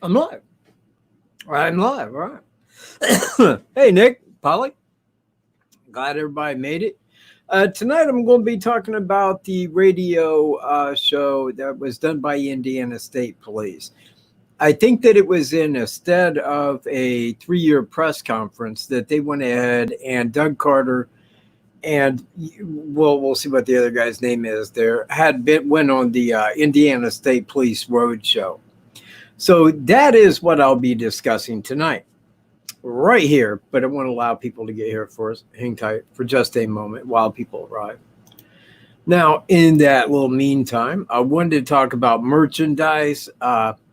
I'm live. I'm live. All right. Hey, Nick, Polly. Glad everybody made it. Tonight, I'm going to be talking about the radio show that was done by Indiana State Police. I think that it was instead of a 3-year press conference that they went ahead and Doug Carter and we'll see what the other guy's name is. There went on the Indiana State Police Road Show. So that is what I'll be discussing tonight, right here. But I want to allow people to get here first. Hang tight for just a moment while people arrive. Now, in that little meantime, I wanted to talk about merchandise.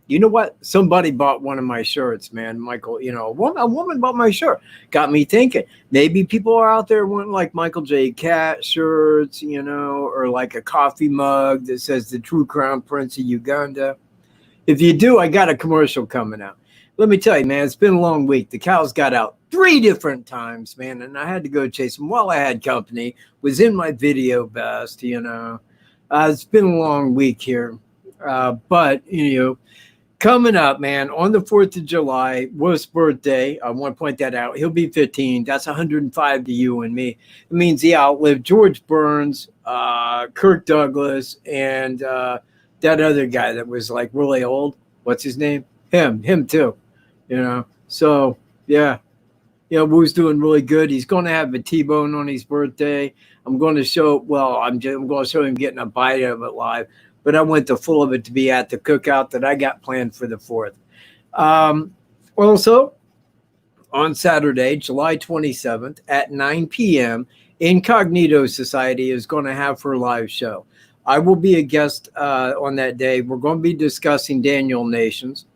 You know what? Somebody bought one of my shirts, man. Michael, a woman bought my shirt. Got me thinking. Maybe people are out there wanting like Michael J. Katt shirts, or like a coffee mug that says the True Crown Prince of Uganda. If you do, I got a commercial coming out. Let me tell you, man, it's been a long week. The cows got out 3 different times, man, and I had to go chase them while I had company. Was in my video vest, It's been a long week here. But, coming up, man, on the 4th of July, Wolf's birthday. I want to point that out. He'll be 15. That's 105 to you and me. It means he outlived George Burns, Kirk Douglas, and that other guy that was like really old. What's his name? Him too. So yeah. Woo's doing really good. He's going to have a T-bone on his birthday. I'm going to show. Well, I'm going to show him getting a bite of it live. But I went to full of it to be at the cookout that I got planned for the 4th. Also, on Saturday, July 27th at 9 p.m., Incognito Society is going to have her live show. I will be a guest on that day. We're going to be discussing Daniel Nations.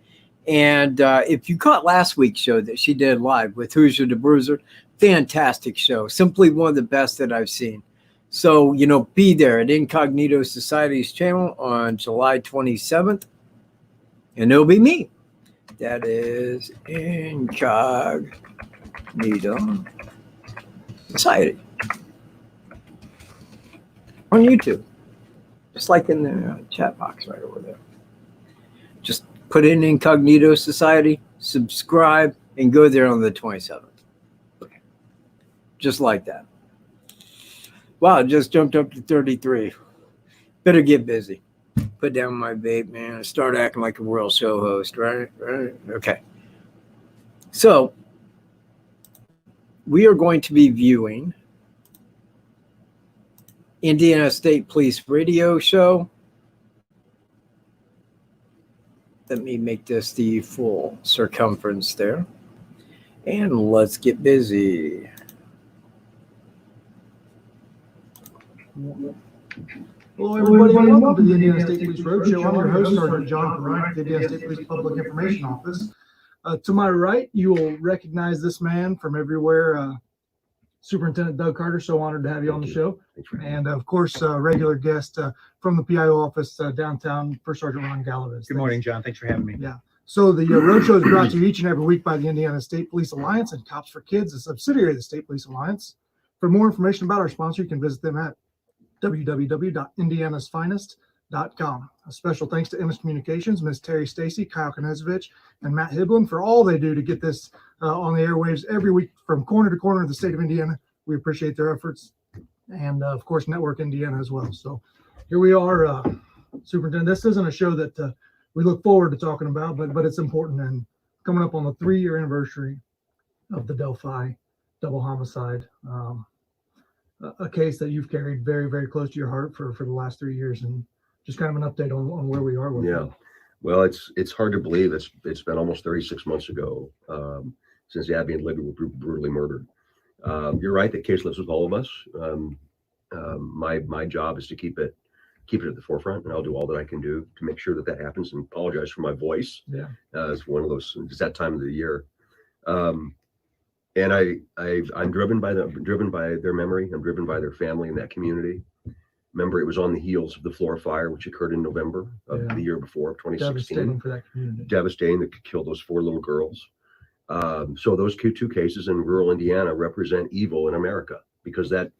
And if you caught last week's show that she did live with Hoosier the Bruiser, fantastic show. Simply one of the best that I've seen. So, be there at Incognito Society's channel on July 27th. And it'll be me. That is Incognito Society. On YouTube. Just like in the chat box right over there. Just put in Incognito Society, subscribe, and go there on the 27th. Okay. Just like that. Wow, it just jumped up to 33. Better get busy. Put down my vape, man, and start acting like a real show host, right? Okay. So, we are going to be viewing Indiana State Police radio show. Let me make this the full circumference there. And let's get busy. Hello, everybody, and welcome to the Indiana State Police Roadshow. I'm your host, Sergeant John Ryan, the Indiana State Police Public Information Office. To my right, you will recognize this man from everywhere, Superintendent Doug Carter. So honored to have you on the show. And, of course, regular guest from the PIO office downtown, First Sergeant Ron Galavis. Good morning, John. Thanks for having me. Yeah. So the Roadshow is brought to you each and every week by the Indiana State Police Alliance and Cops for Kids, a subsidiary of the State Police Alliance. For more information about our sponsor, you can visit them at www.indianasfinest.com. A special thanks to MS Communications, Ms. Terry Stacy, Kyle Knezovich, and Matt Hiblin for all they do to get this on the airwaves every week from corner to corner of the state of Indiana. We appreciate their efforts. And, of course, Network Indiana as well. So here we are, Superintendent. This isn't a show that we look forward to talking about, but it's important. And coming up on the 3-year anniversary of the Delphi double homicide, a case that you've carried very, very close to your heart for the last 3 years, and just kind of an update on where we are with it. Well, it's hard to believe it's been almost 36 months ago since Abby and Libby were brutally murdered. You're right, that case lives with all of us. My job is to keep it at the forefront, and I'll do all that I can do to make sure that happens. And apologize for my voice. Yeah, it's one of those. It's that time of the year. And I'm driven by their memory. I'm driven by their family and that community. Remember, it was on the heels of the Florida fire, which occurred in November of the year before, 2016. Devastating for that community. Devastating, that could kill those 4 little girls. So those 2 cases in rural Indiana represent evil in America, because the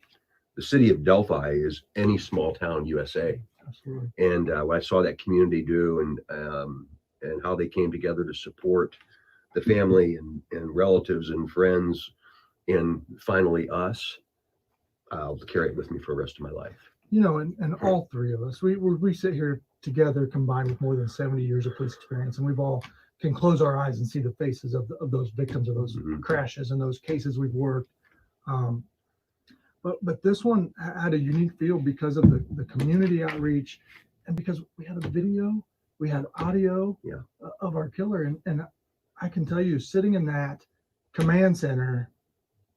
city of Delphi is any small town USA. Absolutely. And what I saw that community do, and how they came together to support the family and relatives and friends, and finally us. I'll carry it with me for the rest of my life. You know, and all three of us, we sit here together combined with more than 70 years of police experience, and we've all can close our eyes and see the faces of those victims of those crashes and those cases we've worked. But this one had a unique feel because of the community outreach, and because we had a video, we had audio of our killer, and I can tell you, sitting in that command center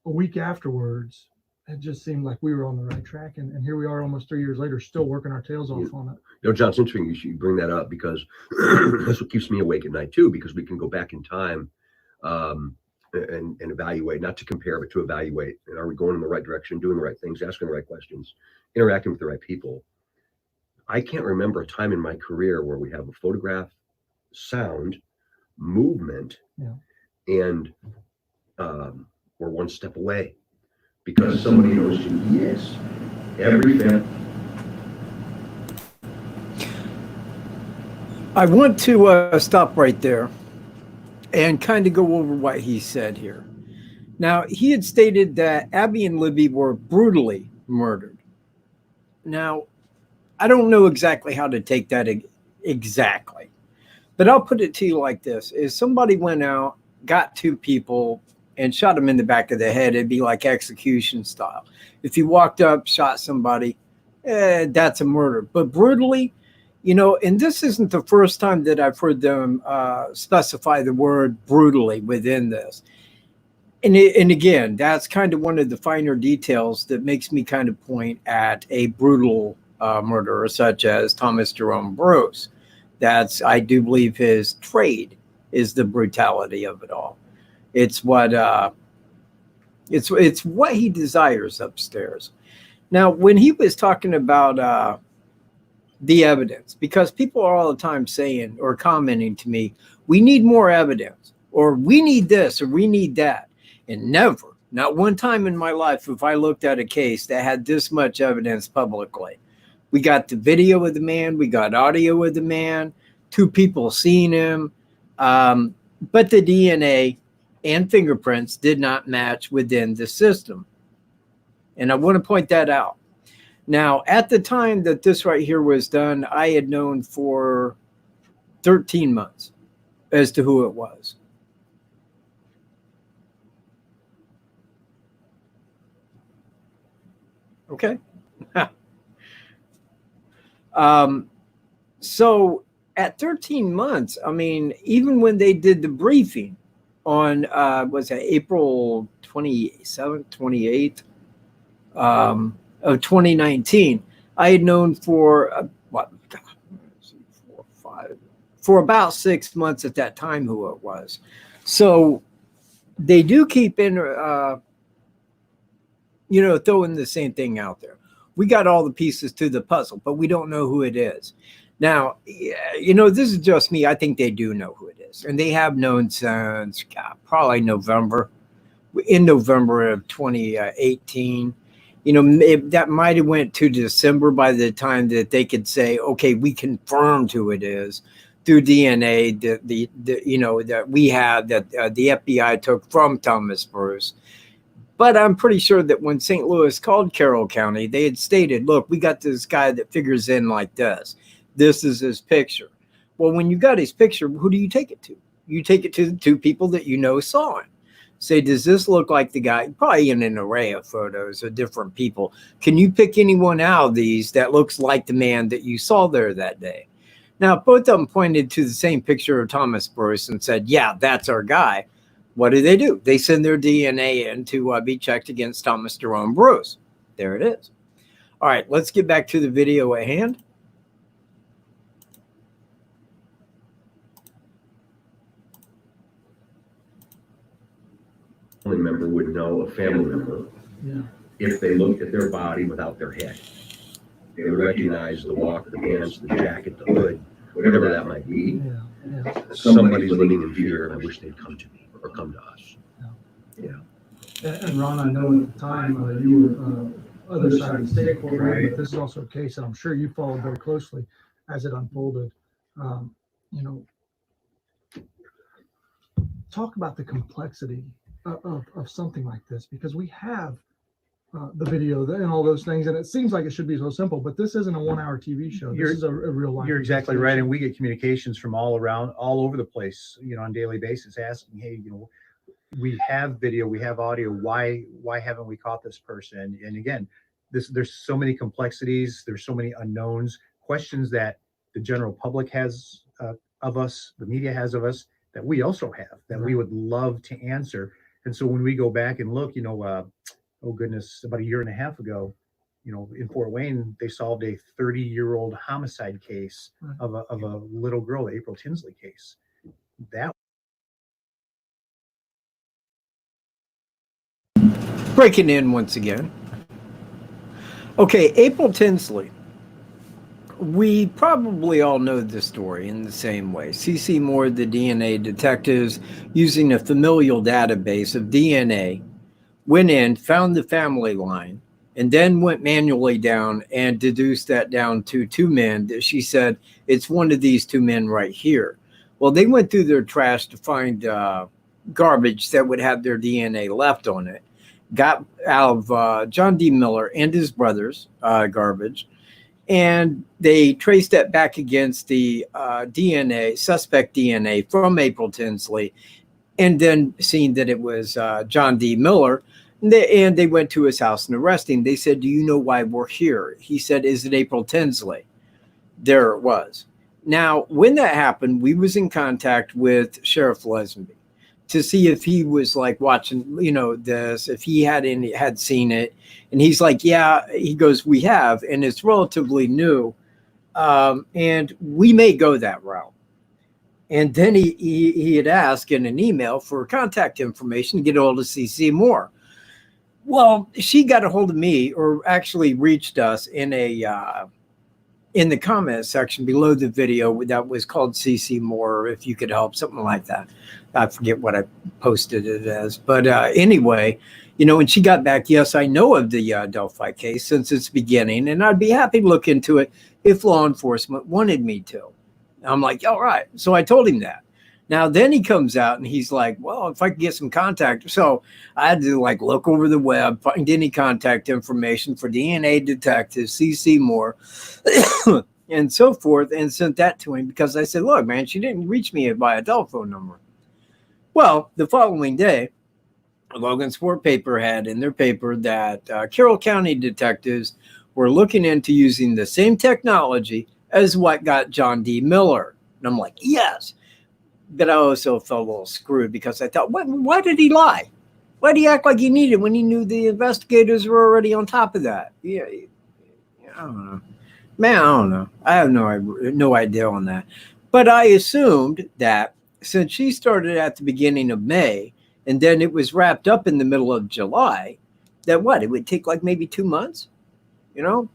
a week afterwards, it just seemed like we were on the right track, and here we are almost 3 years later, still working our tails off on it. You know, John, it's interesting you bring that up, because that's what keeps me awake at night too, because we can go back in time and evaluate, not to compare, but to evaluate. And are we going in the right direction, doing the right things, asking the right questions, interacting with the right people? I can't remember a time in my career where we have a photograph, sound, movement, and we're one step away. Because somebody knows you, yes, every family. I want to stop right there and kind of go over what he said here. Now, he had stated that Abby and Libby were brutally murdered. Now, I don't know exactly how to take that exactly, but I'll put it to you like this. If somebody went out, got two people, and shot him in the back of the head, it'd be like execution style. If you walked up, shot somebody, that's a murder. But brutally, you know, and this isn't the first time that I've heard them specify the word brutally within this. And again, that's kind of one of the finer details that makes me kind of point at a brutal murderer such as Thomas Jerome Bruce. That's, I do believe, his trade is the brutality of it all. It's what it's what he desires upstairs. Now, when he was talking about the evidence, because people are all the time saying or commenting to me, we need more evidence, or we need this, or we need that. And never, not one time in my life, have I looked at a case that had this much evidence publicly. We got the video of the man, we got audio of the man, two people seeing him, but the DNA and fingerprints did not match within the system. And I want to point that out. Now, at the time that this right here was done, I had known for 13 months as to who it was. Okay. So at 13 months, I mean, even when they did the briefing on, was it April 27th, 28th of 2019, I had known for, for about 6 months at that time who it was. So they do keep in, you know, throwing the same thing out there. We got all the pieces to the puzzle, but we don't know who it is. Now, you know, this is just me. I think they do know who it is. And they have known since probably November, in November of 2018. You know, that might have went to December by the time that they could say, okay, we confirmed who it is through DNA that you know, that we have, that the FBI took from Thomas Bruce. But I'm pretty sure that when St. Louis called Carroll County, they had stated, look, we got this guy that figures in like this. This is his picture. Well, when you got his picture, who do you take it to? You take it to the two people that you know saw him. Say, does this look like the guy? Probably in an array of photos of different people. Can you pick anyone out of these that looks like the man that you saw there that day? Now, both of them pointed to the same picture of Thomas Bruce and said, yeah, that's our guy. What do? They send their DNA in to be checked against Thomas Jerome Bruce. There it is. All right, let's get back to the video at hand. Family member would know a family member if they looked at their body without their head. They would recognize the walk, the pants, the jacket, the hood, whatever that might be. Somebody's living in fear, and I wish they'd come to me or come to us. And Ron, I know at the time you were other side of the state court, right? But this is also a case that I'm sure you followed very closely as it unfolded. You know, talk about the complexity of something like this, because we have the video and all those things, and it seems like it should be so simple, but this isn't a 1-hour TV show. This is a real life. You're exactly right, and we get communications from all over the place, on a daily basis, asking, hey, we have video, we have audio. Why haven't we caught this person? And again, there's so many complexities, there's so many unknowns, questions that the general public has of us, the media has of us, that we also have, that we would love to answer. And so when we go back and look, oh goodness, about a year and a half ago, in Fort Wayne, they solved a 30-year-old homicide case of a little girl, the April Tinsley case. That Breaking in once again. Okay, April Tinsley. We probably all know the story in the same way. C.C. Moore, the DNA detectives, using a familial database of DNA, went in, found the family line, and then went manually down and deduced that down to 2 men that she said, it's one of these 2 men right here. Well, they went through their trash to find garbage that would have their DNA left on it. Got out of John D. Miller and his brothers' garbage, and they traced that back against the suspect DNA from April Tinsley, and then seeing that it was John D. Miller, and they went to his house and arrested him. They said, do you know why we're here? He said, is it April Tinsley? There it was. Now, when that happened, we was in contact with Sheriff Lesenby to see if he was like watching, this, if he had seen it. And he's like, yeah, he goes, we have, and it's relatively new. And we may go that route. And then he had asked in an email for contact information to get a hold of C.C. Moore. Well, she got a hold of me, or actually reached us in the comment section below the video that was called C.C. Moore, if you could help, something like that. I forget what I posted it as. But anyway, when she got back, yes, I know of the Delphi case since its beginning, and I'd be happy to look into it if law enforcement wanted me to. I'm like, all right. So I told him that. Now, then he comes out and he's like, well, if I could get some contact. So I had to look over the web, find any contact information for DNA detective C.C. Moore and so forth, and sent that to him because I said, look, man, she didn't reach me by a telephone number. Well, the following day, Logansport paper had in their paper that Carroll County detectives were looking into using the same technology as what got John D. Miller. And I'm like, yes. But I also felt a little screwed because I thought, why did he lie? Why did he act like he needed when he knew the investigators were already on top of that? Yeah, I don't know. Man, I don't know. I have no idea on that. But I assumed that since she started at the beginning of May, and then it was wrapped up in the middle of July, that it would take maybe 2 months?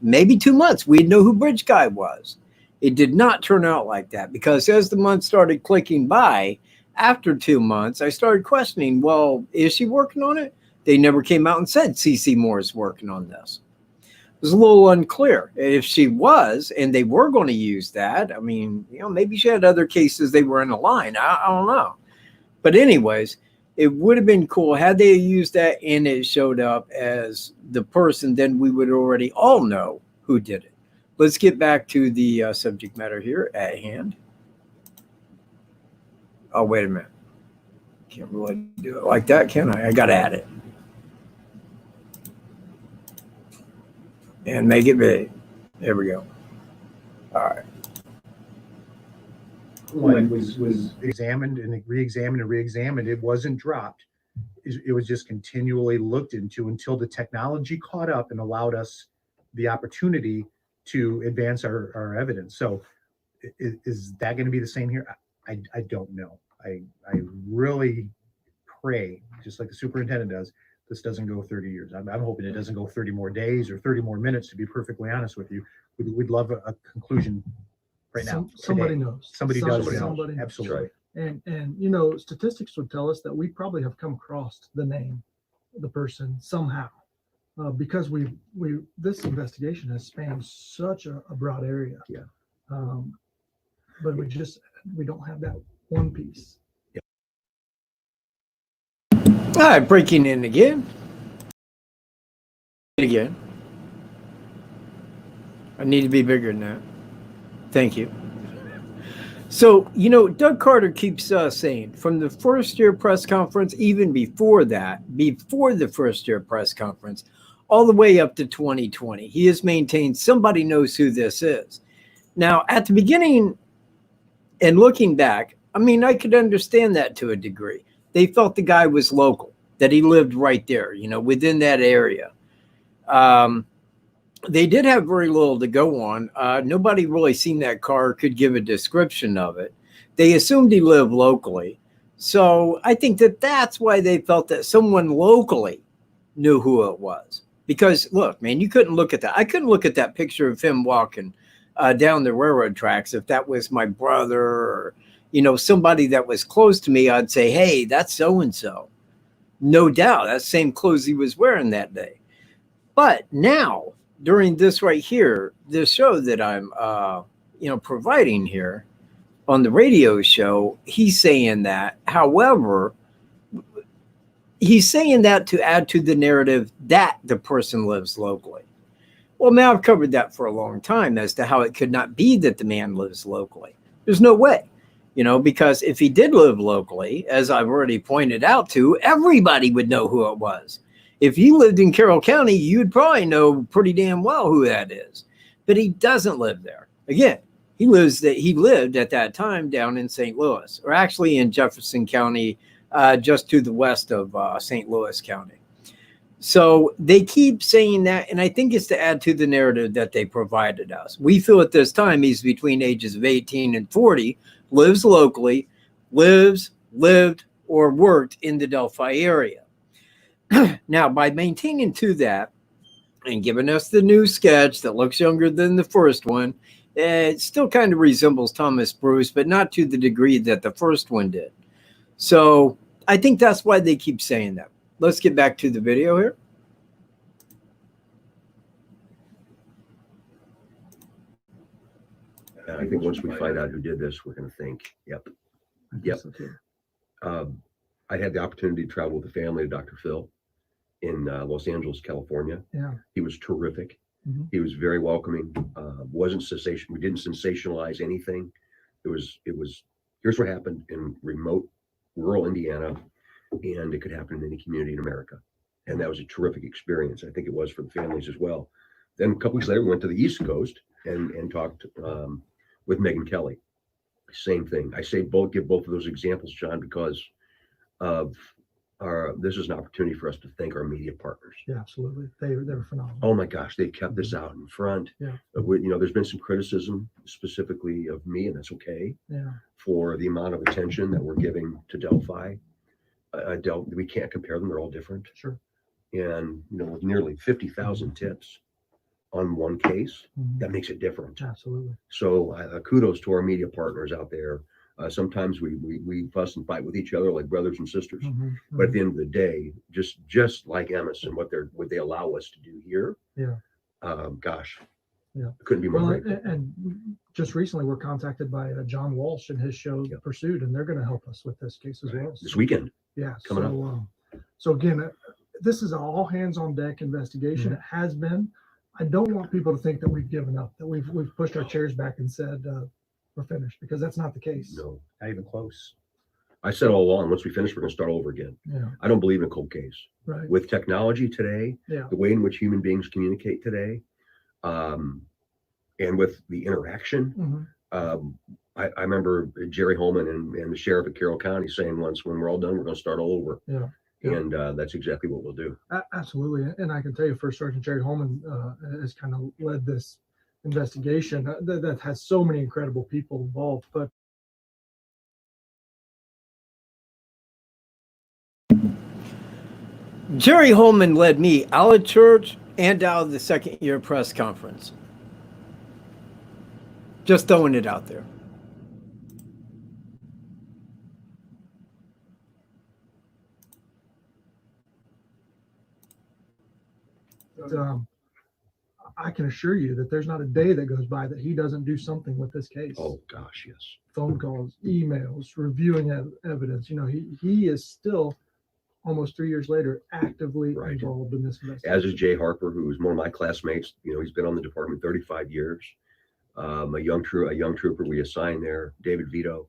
Maybe 2 months. We'd know who Bridge Guy was. It did not turn out like that, because as the months started clicking by, after 2 months, I started questioning, well, is she working on it? They never came out and said C.C. Moore is working on this. It was a little unclear. If she was, and they were going to use that, maybe she had other cases they were in a line. I don't know. But anyways, it would have been cool had they used that and it showed up as the person, then we would already all know who did it. Let's get back to the subject matter here at hand. Oh, wait a minute. Can't really do it like that, can I? I got to add it. And make it big. There we go. All right. when was examined and re-examined and re-examined, it wasn't dropped. It was just continually looked into until the technology caught up and allowed us the opportunity to advance our evidence. So is that going to be the same here? I don't know. I really pray, just like the superintendent does, this doesn't go 30 years. I'm hoping it doesn't go 30 more days or 30 more minutes, to be perfectly honest with you. We'd love a conclusion right now. Somebody knows. Somebody does know. Somebody. Absolutely. And you know, statistics would tell us that we probably have come across the name, the person somehow, because this investigation has spanned such a broad area. Yeah. But we don't have that one piece. All right, breaking in again. Again. I need to be bigger than that. Thank you. So, you know, Doug Carter keeps saying from the first year press conference, even before that, before the first year press conference, all the way up to 2020, he has maintained somebody knows who this is. Now, at the beginning and looking back, I mean, I could understand that to a degree. They felt the guy was local, that he lived right there, you know, within that area. They did have very little to go on. Nobody really seen that car, could give a description of it. They assumed he lived locally. So I think that that's why they felt that someone locally knew who it was. Because look, man, you couldn't look at that. I couldn't look at that picture of him walking down the railroad tracks. If that was my brother or, you know, somebody that was close to me, I'd say, hey, that's so-and-so. No doubt, that's the same clothes he was wearing that day. But now, during this right here, this show that I'm, you know, providing here on the radio show, he's saying that. However, he's saying that to add to the narrative that the person lives locally. Well, now I've covered that for a long time as to how it could not be that the man lives locally. There's no way, you know, because if he did live locally, as I've already pointed out to, everybody would know who it was. If you lived in Carroll County, you'd probably know pretty damn well who that is. But he doesn't live there. Again, he lived at that time down in St. Louis, or actually in Jefferson County, just to the west of St. Louis County. So they keep saying that, and I think it's to add to the narrative that they provided us. We feel at this time he's between ages of 18 and 40, lives locally, lived, or worked in the Delphi area. Now, by maintaining to that and giving us the new sketch that looks younger than the first one, it still kind of resembles Thomas Bruce, but not to the degree that the first one did. So I think that's why they keep saying that. Let's get back to the video here. I think once we find out who did this, we're going to think, yep. I had the opportunity to travel with the family of Dr. Phil in Los Angeles, California. Yeah. He was terrific. Mm-hmm. He was very welcoming. Wasn't sensational. We didn't sensationalize anything. It was, here's what happened in remote rural Indiana, and it could happen in any community in America. And that was a terrific experience. I think it was for the families as well. Then a couple weeks later, we went to the East Coast and talked with Megyn Kelly. Same thing. I say give both of those examples, John, because of this is an opportunity for us to thank our media partners. Yeah, absolutely. They were phenomenal. Oh my gosh, they kept this out in front. Yeah. You know, there's been some criticism specifically of me, and that's okay. Yeah. For the amount of attention that we're giving to Delphi. We can't compare them. They're all different. Sure. And, you know, with nearly 50,000 tips on one case, Mm-hmm. that makes it different. Absolutely. So kudos to our media partners out there. Sometimes we fuss and fight with each other like brothers and sisters. Mm-hmm. But at the end of the day, just like Emmis and what they allow us to do here. Yeah. Gosh. Yeah. Couldn't be more Well, grateful. and just recently we're contacted by John Walsh and his show Pursued, and they're going to help us with this case as well. This weekend. Yeah. Coming up. So again, this is an all hands on deck investigation. Mm-hmm. It has been. I don't want people to think that we've given up, that we've pushed our chairs back and said we're finished, because that's not the case. No, Not even close. I said all along, once we finish, we're going to start all over again. Yeah. I don't believe in a cold case. Right. With technology today, Yeah. the way in which human beings communicate today, and with the interaction, Mm-hmm. I remember Jerry Holman and the sheriff of Carroll County saying once, when we're all done, we're going to start all over. Yeah. And that's exactly what we'll do. Absolutely. And I can tell you, First Sergeant Jerry Holman has kind of led this investigation that has so many incredible people involved. But Jerry Holman led me out of church and out of the second year press conference. Just throwing it out there. I can assure you that there's not a day that goes by that he doesn't do something with this case. Oh gosh, yes. Phone calls, emails, reviewing evidence. You know, he is still almost 3 years later, actively Right. involved in this investigation. As is Jay Harper, who was one of my classmates. He's been on the department 35 years. A young trooper we assigned there, David Vito.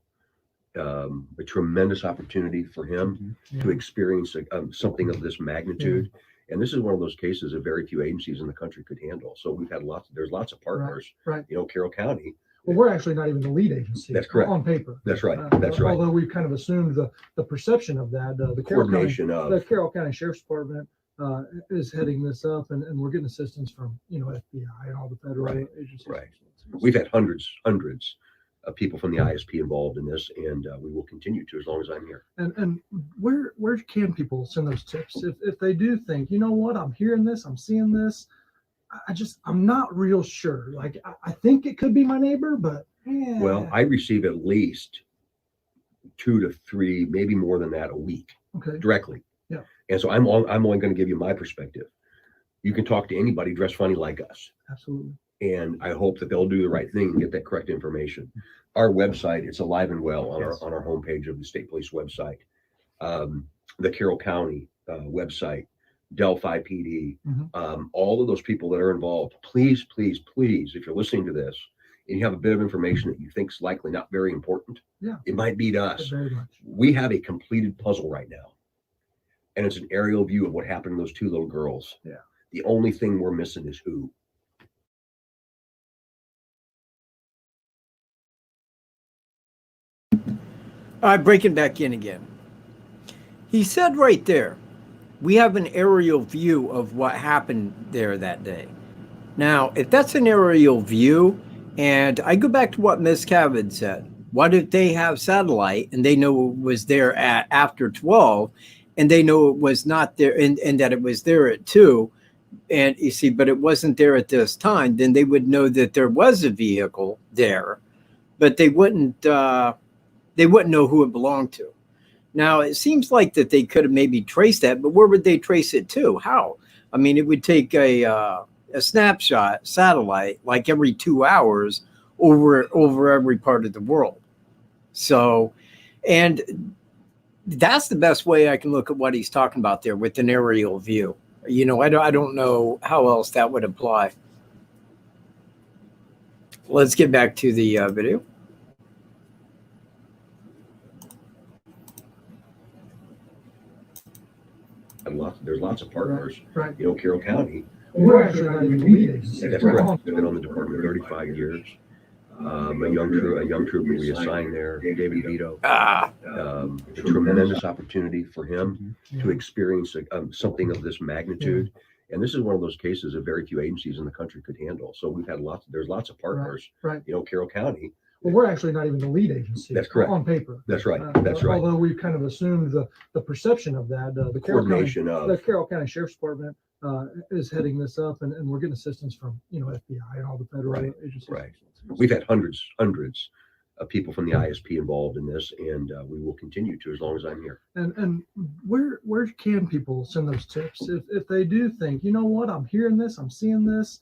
A tremendous opportunity for him to experience something of this magnitude. And this is one of those cases that very few agencies in the country could handle. So we've had there's lots of partners. Right. Carroll County. Well, we're actually not even the lead agency. That's correct. On paper. That's right. That's right. Although we've kind of assumed the perception of that. The Coordination the Carroll County Sheriff's Department is heading this up, and we're getting assistance from FBI and all the federal agencies. Right. We've had hundreds of people from the ISP involved in this, and we will continue to as long as I'm here. And where can people send those tips if they do think, you know what, I'm hearing this, I'm seeing this, I'm not real sure. Like I think it could be my neighbor, but yeah. Well, I receive at least 2 to 3, maybe more than that a week. Okay. Directly. Yeah. And so I'm only going to give you my perspective. You can talk to anybody dressed funny like us. Absolutely. And I hope that they'll do the right thing and get that correct information. Our website, it's alive and well on our homepage of the state police website. The Carroll County website, Delphi PD, all of those people that are involved, please, if you're listening to this and you have a bit of information that you think is likely not very important, it might be to us. Very much. We have a completed puzzle right now. And it's an aerial view of what happened to those 2 little girls. Yeah. The only thing we're missing is who. All right, breaking back in again. He said right there, we have an aerial view of what happened there that day. Now, if that's an aerial view, and I go back to what Ms. Cavett said, what if they have satellite and they know it was there at after 12, and they know it was not there, and that it was there at 2, and you see, but it wasn't there at this time, then they would know that there was a vehicle there, but they wouldn't know who it belonged to. Now, it seems like that they could have maybe traced that, but where would they trace it to? How? I mean, it would take a snapshot satellite like every 2 hours over every part of the world. So, and that's the best way I can look at what he's talking about there with an aerial view. I don't know how else that would apply. Let's get back to the video. There's lots of partners. Right. Carroll County. We're actually not even the lead agency. That's correct. Been on the department 35 years. A young trooper we assigned there, David Vito. A tremendous opportunity for him to experience something of this magnitude. And this is one of those cases that very few agencies in the country could handle. So we've had there's lots of partners. Right. Carroll County. Well, we're actually not even the lead agency. That's correct. On paper. That's right. That's right. Although we've kind of assumed the perception of that. The Coordination the Carroll County Sheriff's Department is heading this up, and we're getting assistance from FBI and all the federal agencies. Right. We've had hundreds of people from the ISP involved in this, and we will continue to as long as I'm here. And where can people send those tips if they do think, you know what, I'm hearing this, I'm seeing this,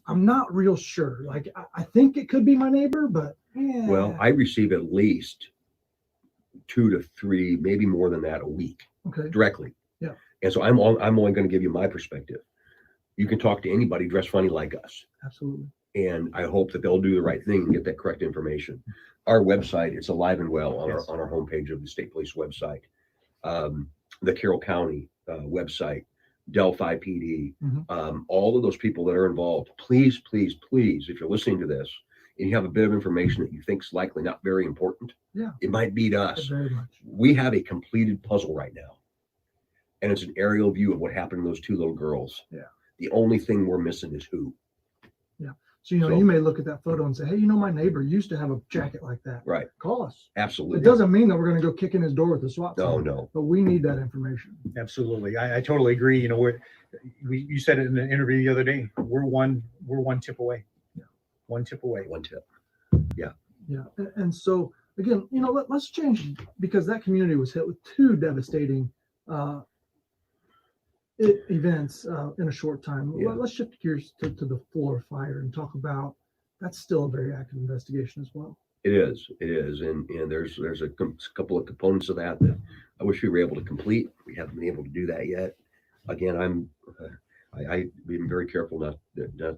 I'm not real sure. Like I think it could be my neighbor, but yeah. Well, I receive at least 2 to 3, maybe more than that a week. Okay. Directly. Yeah. And so I'm only going to give you my perspective. You can talk to anybody dressed funny like us. Absolutely. And I hope that they'll do the right thing and get that correct information. Our website, it's alive and well on our homepage of the state police website. The Carroll County website, Delphi PD, all of those people that are involved, please, if you're listening to this and you have a bit of information that you think is likely not very important, it might be to us. Very much. We have a completed puzzle right now. And it's an aerial view of what happened to those 2 little girls. Yeah. The only thing we're missing is who. Yeah. So, you may look at that photo and say, hey, my neighbor used to have a jacket like that. Right. Call us. Absolutely. It doesn't mean that we're going to go kick in his door with a SWAT team. No. But we need that information. Absolutely. I totally agree. You said it in an interview the other day. We're one tip away. Yeah. One tip away. One tip. Yeah. And so again, let's change, because that community was hit with 2 devastating events in a short time. Yeah. Let's shift gears to the Fuller fire and talk about that's still a very active investigation as well. It is, and there's a couple of components of that I wish we were able to complete. We haven't been able to do that yet. Again, I've been very careful not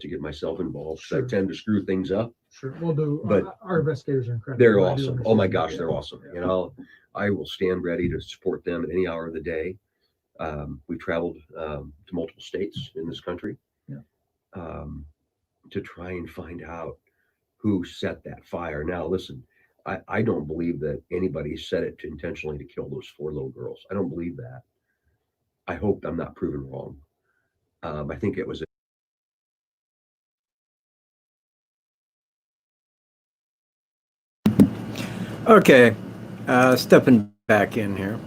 to get myself involved. So I Sure. tend to screw things up. Sure, we'll do. But Our investigators are incredible. They're I do awesome. Oh my understand. gosh, Yeah. they're awesome. Yeah. And I will stand ready to support them at any hour of the day. We've traveled to multiple states in this country to try and find out who set that fire. Now, listen, I don't believe that anybody set it to intentionally to kill those 4 little girls. I don't believe that. I hope I'm not proven wrong. I think it was Okay, stepping back in here.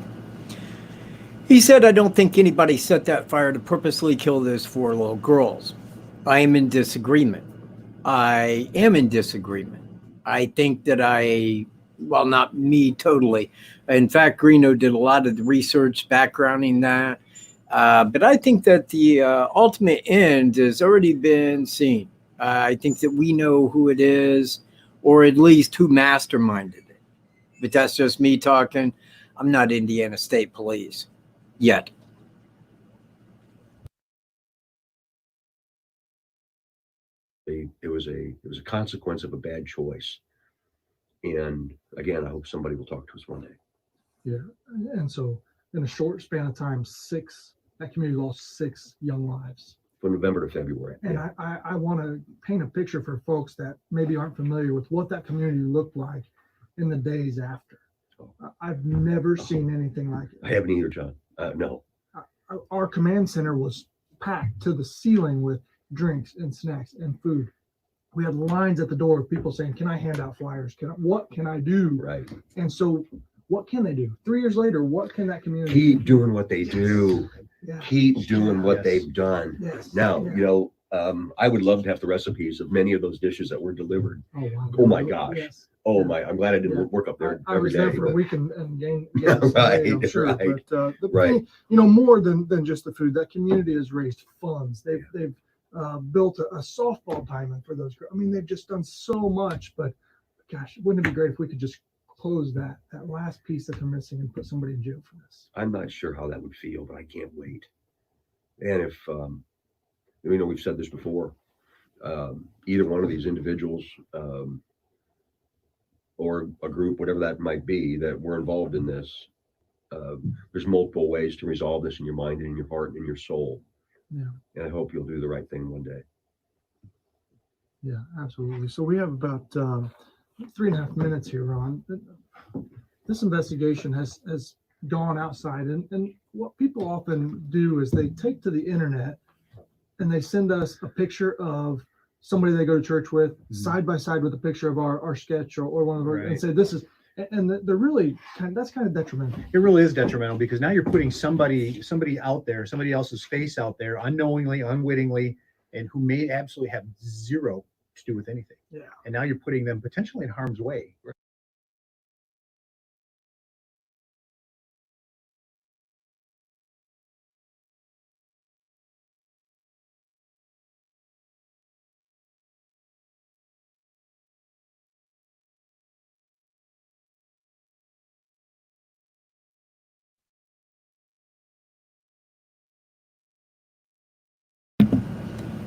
He said, I don't think anybody set that fire to purposely kill those 4 little girls. I am in disagreement. I think that well, not me totally. In fact, Greeno did a lot of the research backgrounding that. But I think that the ultimate end has already been seen. I think that we know who it is, or at least who masterminded it. But that's just me talking. I'm not Indiana State Police yet. it was a consequence of a bad choice. And again, I hope somebody will talk to us one day. Yeah, and so in a short span of time, that community lost 6 young lives. From November to February. And I want to paint a picture for folks that maybe aren't familiar with what that community looked like in the days after. I've never seen anything like it. I haven't either, John. No. Our command center was packed to the ceiling with drinks and snacks and food. We had lines at the door of people saying, can I hand out flyers? What can I do? Right. And so what can they do? 3 years later, what can that community keep doing what they do? Yeah. Keep doing what Yes. they've done. Yes. Now, Yeah. I would love to have the recipes of many of those dishes that were delivered. Oh, wow. Oh my gosh. Yes. Oh my, I'm glad I didn't Yeah. work up there I every was day. there for a but- week and gained yes, Right, I'm sure. right, But the right. thing, more than just the food, that community has raised funds. They've built a softball diamond for those girls. I mean, they've just done so much. But gosh, wouldn't it be great if we could just close that last piece that they're missing and put somebody in jail for this? I'm not sure how that would feel, but I can't wait. And if we've said this before, either one of these individuals or a group, whatever that might be, that were involved in this, there's multiple ways to resolve this in your mind and in your heart and in your soul. Yeah. And I hope you'll do the right thing one day. Yeah, absolutely. So we have about 3.5 minutes here, Ron. This investigation has gone outside, and what people often do is they take to the internet and they send us a picture of somebody they go to church with side by side with a picture of our sketch or one of our, and say this is, and they're really that's kind of detrimental. It really is detrimental because now you're putting somebody out there, somebody else's face out there, unknowingly, unwittingly, and who may absolutely have zero to do with anything. Yeah. And now you're putting them potentially in harm's way.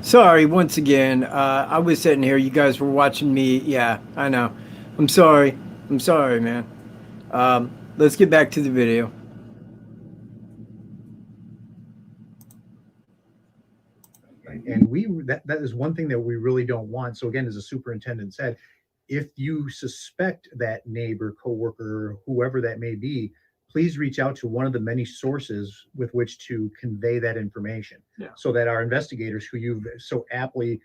Sorry, once again. I was sitting here. You guys were watching me. Yeah, I know. I'm sorry. I'm sorry, man. Let's get back to the video. And that is one thing that we really don't want. So again, as the superintendent said, if you suspect that neighbor, coworker, whoever that may be, please reach out to one of the many sources with which to convey that information. Yeah. So that our investigators, who you've so aptly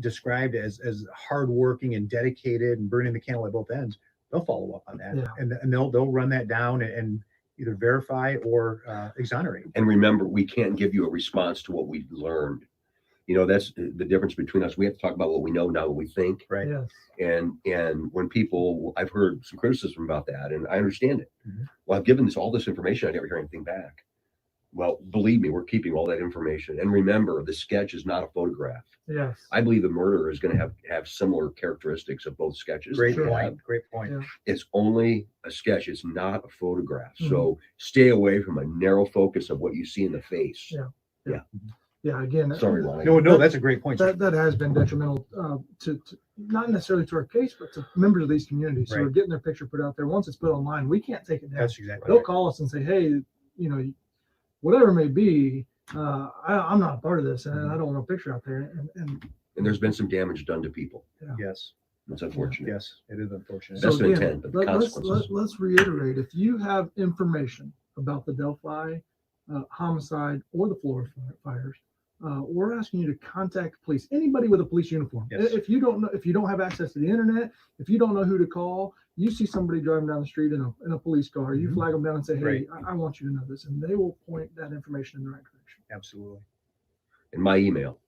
described as hardworking and dedicated and burning the candle at both ends, they'll follow up on that. Yeah. And they'll run that down and either verify or exonerate. And remember, we can't give you a response to what we've learned. That's the difference between us. We have to talk about what we know, not what we think. Right. Yes. And when people, I've heard some criticism about that, and I understand it. Mhm. Well, I've given all this information. I never hear anything back. Well, believe me, we're keeping all that information. And remember, the sketch is not a photograph. Yes. I believe the murderer is going to have similar characteristics of both sketches. Great Sure. point. Great point. Yeah. It's only a sketch. It's not a photograph. Mhm. So stay away from a narrow focus of what you see in the face. Yeah. Again, Sorry, Lonnie. No, that's a great point. that has been detrimental to not necessarily to our case, but to members of these communities who Right. are getting their picture put out there. Once it's put online, we can't take it down. That's exactly They'll right. call us and say, hey, whatever it may be, I'm not a part of this, and I don't want a picture out there. And And there's been some damage done to people. Yes. It's unfortunate. Yes, it is unfortunate. That's the intent, but the consequences. let's reiterate: if you have information about the Delphi homicide or the Florida fires, we're asking you to contact police. Anybody with a police uniform. Yes. If you don't have access to the internet, if you don't know who to call, you see somebody driving down the street in a police car, you Mhm. flag them down and say, "Hey, Right. I want you to know this," and they will point that information in the right direction. Absolutely. And my email,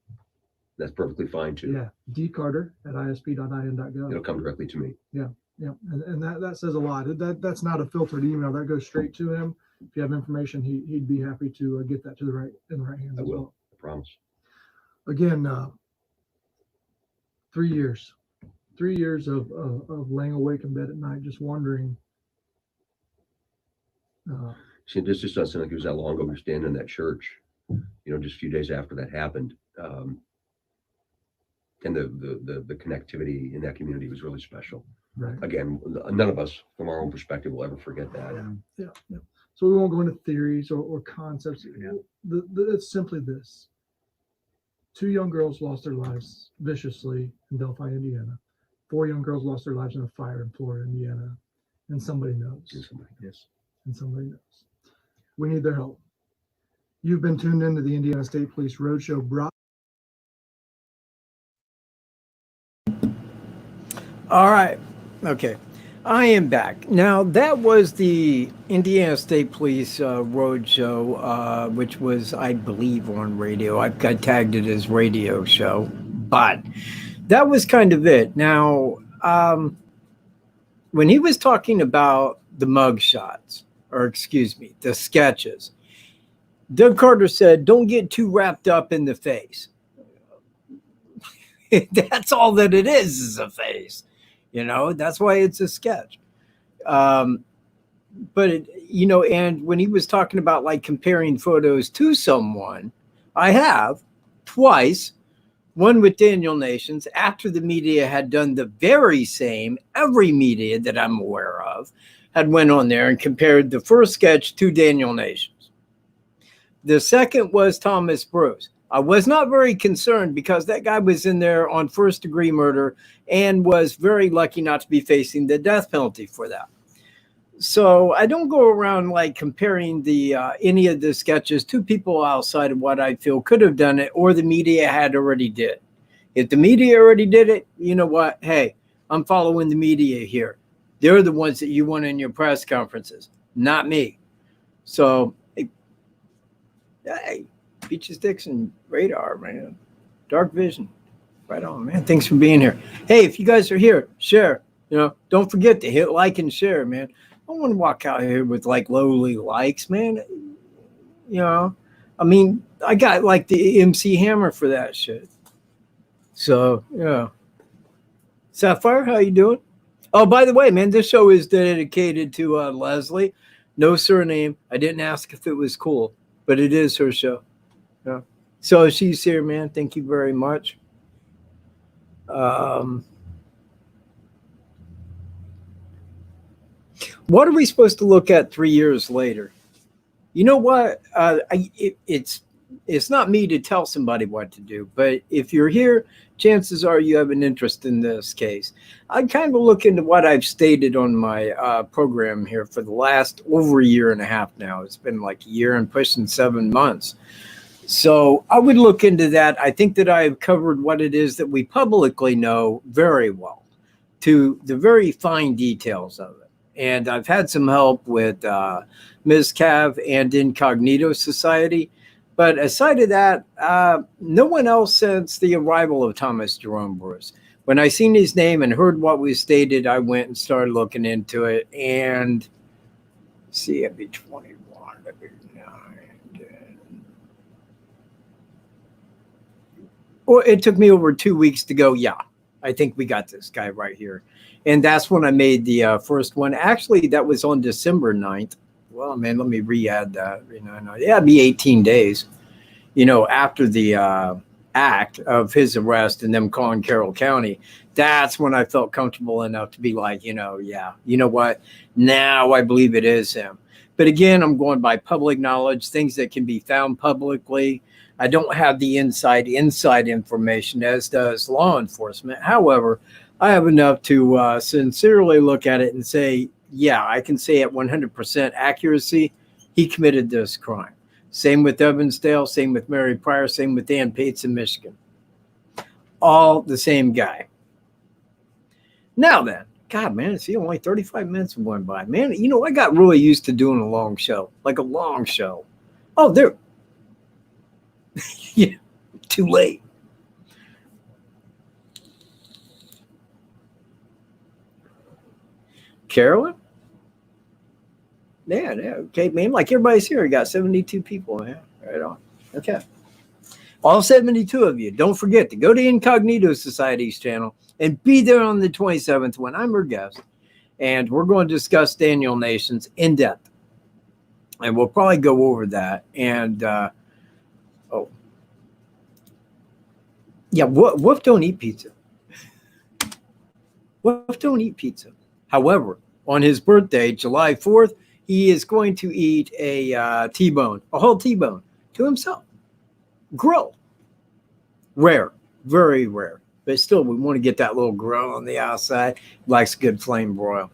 that's perfectly fine too. Yeah, dcarter@isp.in.gov. It'll come directly to me. Yeah, and that says a lot. That's not a filtered email. That goes straight to him. If you have information, he'd be happy to get that to the right hands. I as will. well. I promise. Again, 3 years, 3 years of laying awake in bed at night, just wondering. See, this just doesn't sound like it was that long ago. We were standing in that church, just a few days after that happened. And the connectivity in that community was really special. Right. Again, none of us, from our own perspective, will ever forget that. Yeah. So we won't go into theories or concepts. Yeah. It's simply this: 2 young girls lost their lives viciously in Delphi, Indiana. 4 young girls lost their lives in a fire in Florida, Indiana. And somebody knows. Yes. And somebody knows. We need their help. You've been tuned into the Indiana State Police Roadshow brought. All right. Okay. I am back. Now, that was the Indiana State Police Roadshow, which was, I believe, on radio. I tagged it as radio show, but that was kind of it. Now, when he was talking about the mug shots, or excuse me, the sketches, Doug Carter said, don't get too wrapped up in the face. That's all that it is a face. That's why it's a sketch. But and when he was talking about like comparing photos to someone, I have twice, one with Daniel Nations after the media had done the very same. Every media that I'm aware of had went on there and compared the first sketch to Daniel Nations. The second was Thomas Bruce. I was not very concerned because that guy was in there on first-degree murder and was very lucky not to be facing the death penalty for that. So I don't go around like comparing the any of the sketches to people outside of what I feel could have done it or the media had already did. If the media already did it, you know what? Hey, I'm following the media here. They're the ones that you want in your press conferences, not me. So, hey, Peaches Dixon radar, man. Dark vision. Right on, man. Thanks for being here. Hey, if you guys are here, share. Don't forget to hit like and share, man. I don't want to walk out here with like lowly likes, man. I mean, I got like the MC Hammer for that shit. So, yeah. Sapphire, how you doing? Oh, by the way, man, this show is dedicated to Leslie. No surname. I didn't ask if it was cool, but it is her show. Yeah. So she's here, man. Thank you very much. What are we supposed to look at 3 years later? You know what? It's not me to tell somebody what to do, but if you're here, chances are you have an interest in this case. I kind of look into what I've stated on my program here for the last over a year and a half now. It's been like a year and pushing 7 months. So I would look into that. I think that I've covered what it is that we publicly know very well to the very fine details of it. And I've had some help with Ms. Cav and Incognito Society. But aside of that, no one else since the arrival of Thomas Jerome Bruce. When I seen his name and heard what was stated, I went and started looking into it. And see, it'd be 21, it'd be 9, 10, Or it took me over 2 weeks to go, yeah, I think we got this guy right here. And that's when I made the first one. Actually, that was on December 9th. Well, man, let me re-add that. Yeah, it'd be 18 days, after the act of his arrest and them calling Carroll County. That's when I felt comfortable enough to be like, yeah, you know what? Now I believe it is him. But again, I'm going by public knowledge, things that can be found publicly. I don't have the inside information, as does law enforcement. However, I have enough to sincerely look at it and say, yeah, I can say at 100% accuracy, he committed this crime. Same with Evansdale, same with Mary Pryor, same with Dan Pates in Michigan. All the same guy. Now then, God, man, it's only 35 minutes went by. Man, I got really used to doing a long show, like a long show. Oh, there. Yeah, too late. Carolyn? Yeah, okay, man. Like everybody's here. We got 72 people. Yeah, right on. Okay. All 72 of you, don't forget to go to Incognito Society's channel and be there on the 27th when I'm her guest. And we're going to discuss Daniel Nations in depth. And we'll probably go over that. And, yeah, Wolf don't eat pizza. Wolf don't eat pizza. However, on his birthday, July 4th, he is going to eat a T-bone, a whole T-bone to himself. Grill. Rare. Very rare. But still, we want to get that little grill on the outside. Likes a good flame broil.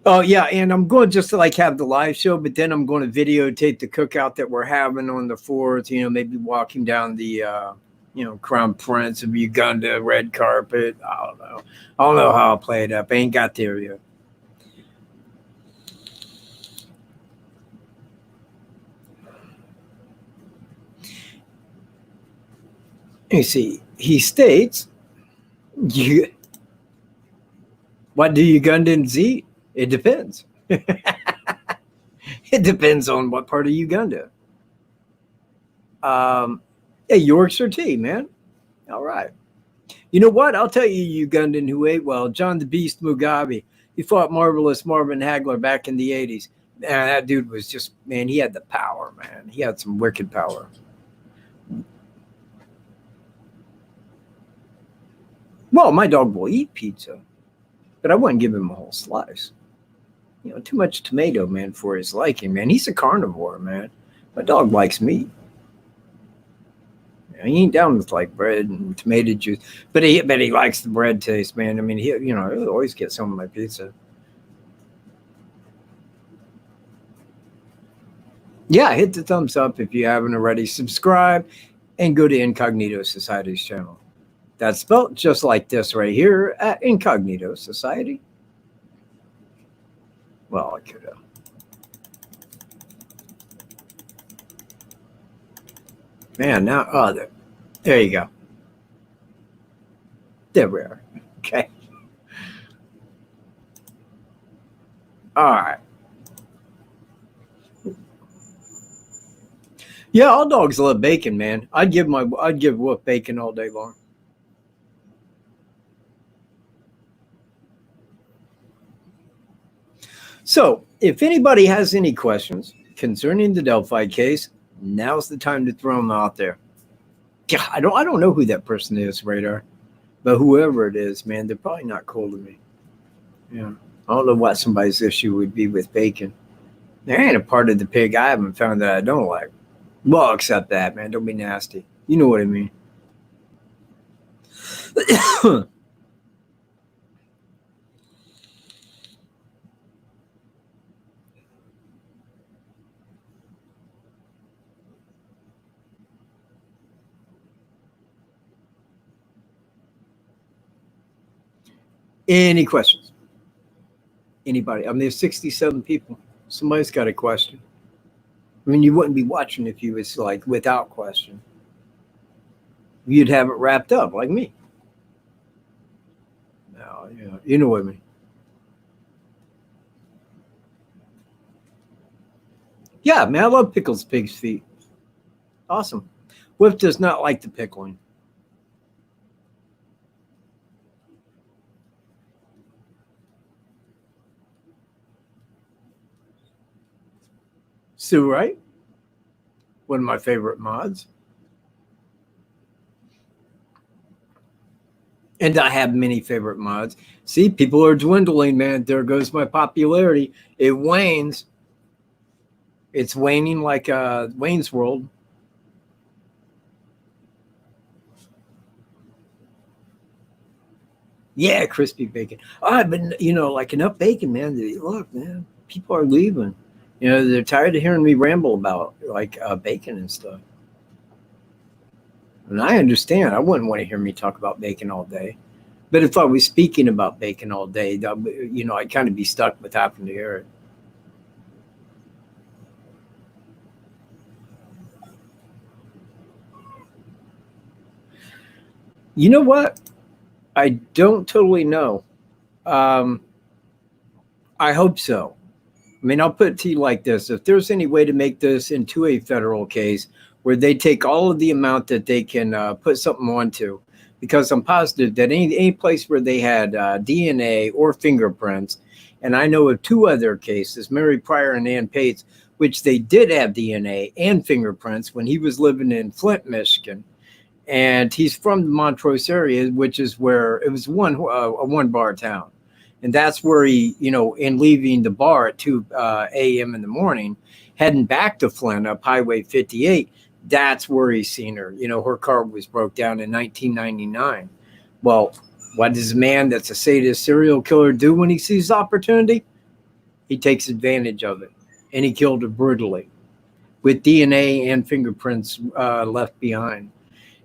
Oh, yeah, and I'm going just to have the live show, but then I'm going to videotape the cookout that we're having on the 4th, maybe walking down the, Crown Prince of Uganda, red carpet. I don't know. I don't know how I'll play it up. I ain't got there yet. You see, he states, what do Ugandans eat? It depends. It depends on what part of Uganda. A Yorkshire tea, man. All right. You know what? I'll tell you, Ugandan who ate well. John the Beast Mugabe. He fought Marvelous Marvin Hagler back in the 80s. Man, that dude was just, man, he had the power, man. He had some wicked power. Well, my dog will eat pizza, but I wouldn't give him a whole slice. Too much tomato, man, for his liking, man. He's a carnivore, man. My dog likes meat. He ain't down with bread and tomato juice, but he likes the bread taste, man. I mean, he'll always get some of my pizza. Yeah, hit the thumbs up if you haven't already. Subscribe and go to Incognito Society's channel. That's spelled just like this right here at Incognito Society. Well, I could have. Man, now, there you go. There we are. Okay. All right. Yeah, all dogs love bacon, man. I'd give Wolf bacon all day long. So, if anybody has any questions concerning the Delphi case, now's the time to throw them out there. Yeah, I don't know who that person is, Radar, but whoever it is, man, they're probably not cool to me. Yeah, I don't know what somebody's issue would be with bacon. There ain't a part of the pig I haven't found that I don't like. Well, except that, man. Don't be nasty. You know what I mean. Any questions? Anybody? I mean, there's 67 people. Somebody's got a question. I mean, you wouldn't be watching if you was without question. You'd have it wrapped up like me. No, you know what I mean. Yeah, man, I love pickles pig's feet. Awesome. Whiff does not like the pickling. Sue Wright, one of my favorite mods. And I have many favorite mods. See, people are dwindling, man. There goes my popularity. It wanes. It's waning like Wayne's World. Yeah, crispy bacon. I've been, like enough bacon, man. Look, man, people are leaving. They're tired of hearing me ramble about like bacon and stuff. And I understand. I wouldn't want to hear me talk about bacon all day. But if I was speaking about bacon all day, I'd kind of be stuck with having to hear it. You know what? I don't totally know. I hope so. I mean, I'll put it to you like this. If there's any way to make this into a federal case where they take all of the amount that they can put something onto, because I'm positive that any place where they had DNA or fingerprints, and I know of 2 other cases, Mary Pryor and Ann Pates, which they did have DNA and fingerprints when he was living in Flint, Michigan. And he's from the Montrose area, which is where it was a one-bar town. And that's where he, in leaving the bar at 2 a.m. in the morning, heading back to Flint up Highway 58, that's where he's seen her. Her car was broke down in 1999. Well, what does a man that's a sadist serial killer do when he sees opportunity? He takes advantage of it, and he killed her brutally with DNA and fingerprints left behind.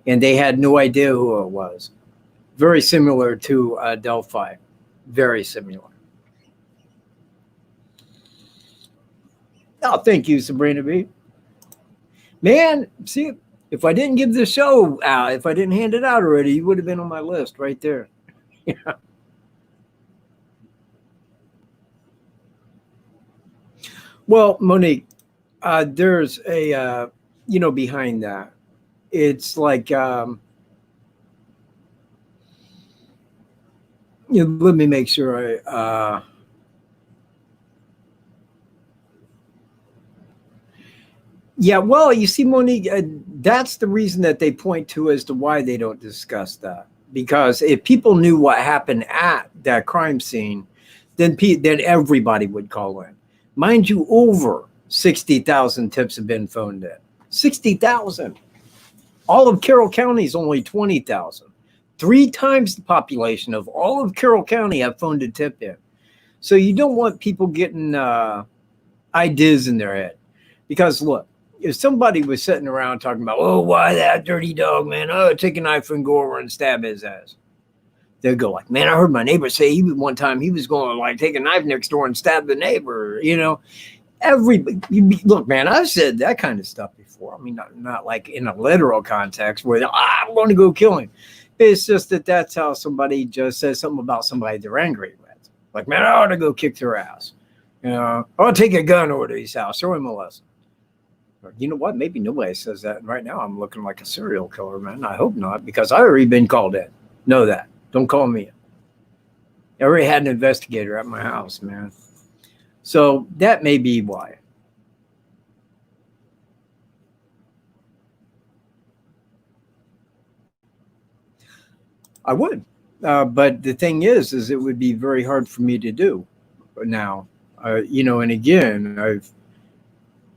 And they had no idea who it was. Very similar to Delphi. Very similar. Oh, thank you, Sabrina B. Man, see, if I didn't give the show out, if I didn't hand it out already, you would have been on my list right there. Yeah. Well, Monique, there's a, behind that. It's like, let me make sure yeah, well, you see, Monique, that's the reason that they point to as to why they don't discuss that. Because if people knew what happened at that crime scene, then everybody would call in. Mind you, over 60,000 tips have been phoned in. 60,000. All of Carroll County is only 20,000. 3 times the population of all of Carroll County have phoned a tip in. So you don't want people getting ideas in their head. Because look, if somebody was sitting around talking about, oh, why that dirty dog, man? Oh, take a knife and go over and stab his ass. They'll go like, man, I heard my neighbor say one time he was going to like take a knife next door and stab the neighbor, Everybody, look, man, I've said that kind of stuff before. I mean, not like in a literal context where I'm going to go kill him. It's just that's how somebody just says something about somebody they're angry with. Like, man, I ought to go kick their ass. I'll take a gun over to his house, show him a lesson. Or, you know what? Maybe nobody says that. And right now I'm looking like a serial killer, man. I hope not, because I already been called in. Know that. Don't call me in. I already had an investigator at my house, man. So that may be why. I would. But the thing is it would be very hard for me to do now. And again,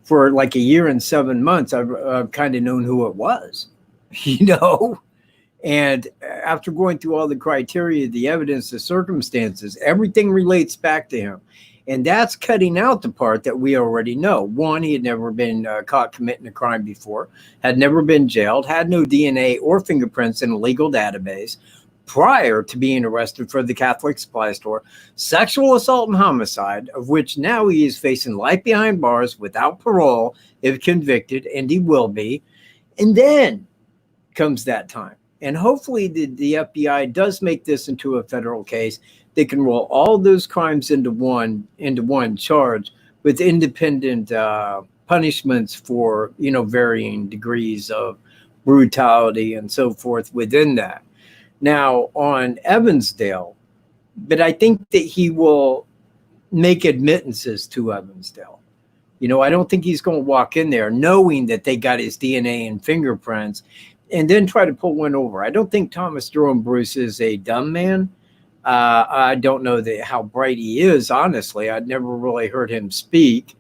for like a year and 7 months, I've kind of known who it was, And after going through all the criteria, the evidence, the circumstances, everything relates back to him. And that's cutting out the part that we already know. 1, he had never been caught committing a crime before, had never been jailed, had no DNA or fingerprints in a legal database prior to being arrested for the Catholic supply store, sexual assault and homicide, of which now he is facing life behind bars without parole if convicted, and he will be. And then comes that time. And hopefully the FBI does make this into a federal case. They can roll all those crimes into one charge with independent punishments for, varying degrees of brutality and so forth within that. Now on Evansdale, but I think that he will make admittances to Evansdale. You know, I don't think he's going to walk in there knowing that they got his DNA and fingerprints and then try to pull one over. I don't think Thomas Jerome Bruce is a dumb man. I don't know how bright he is, honestly. I'd never really heard him speak.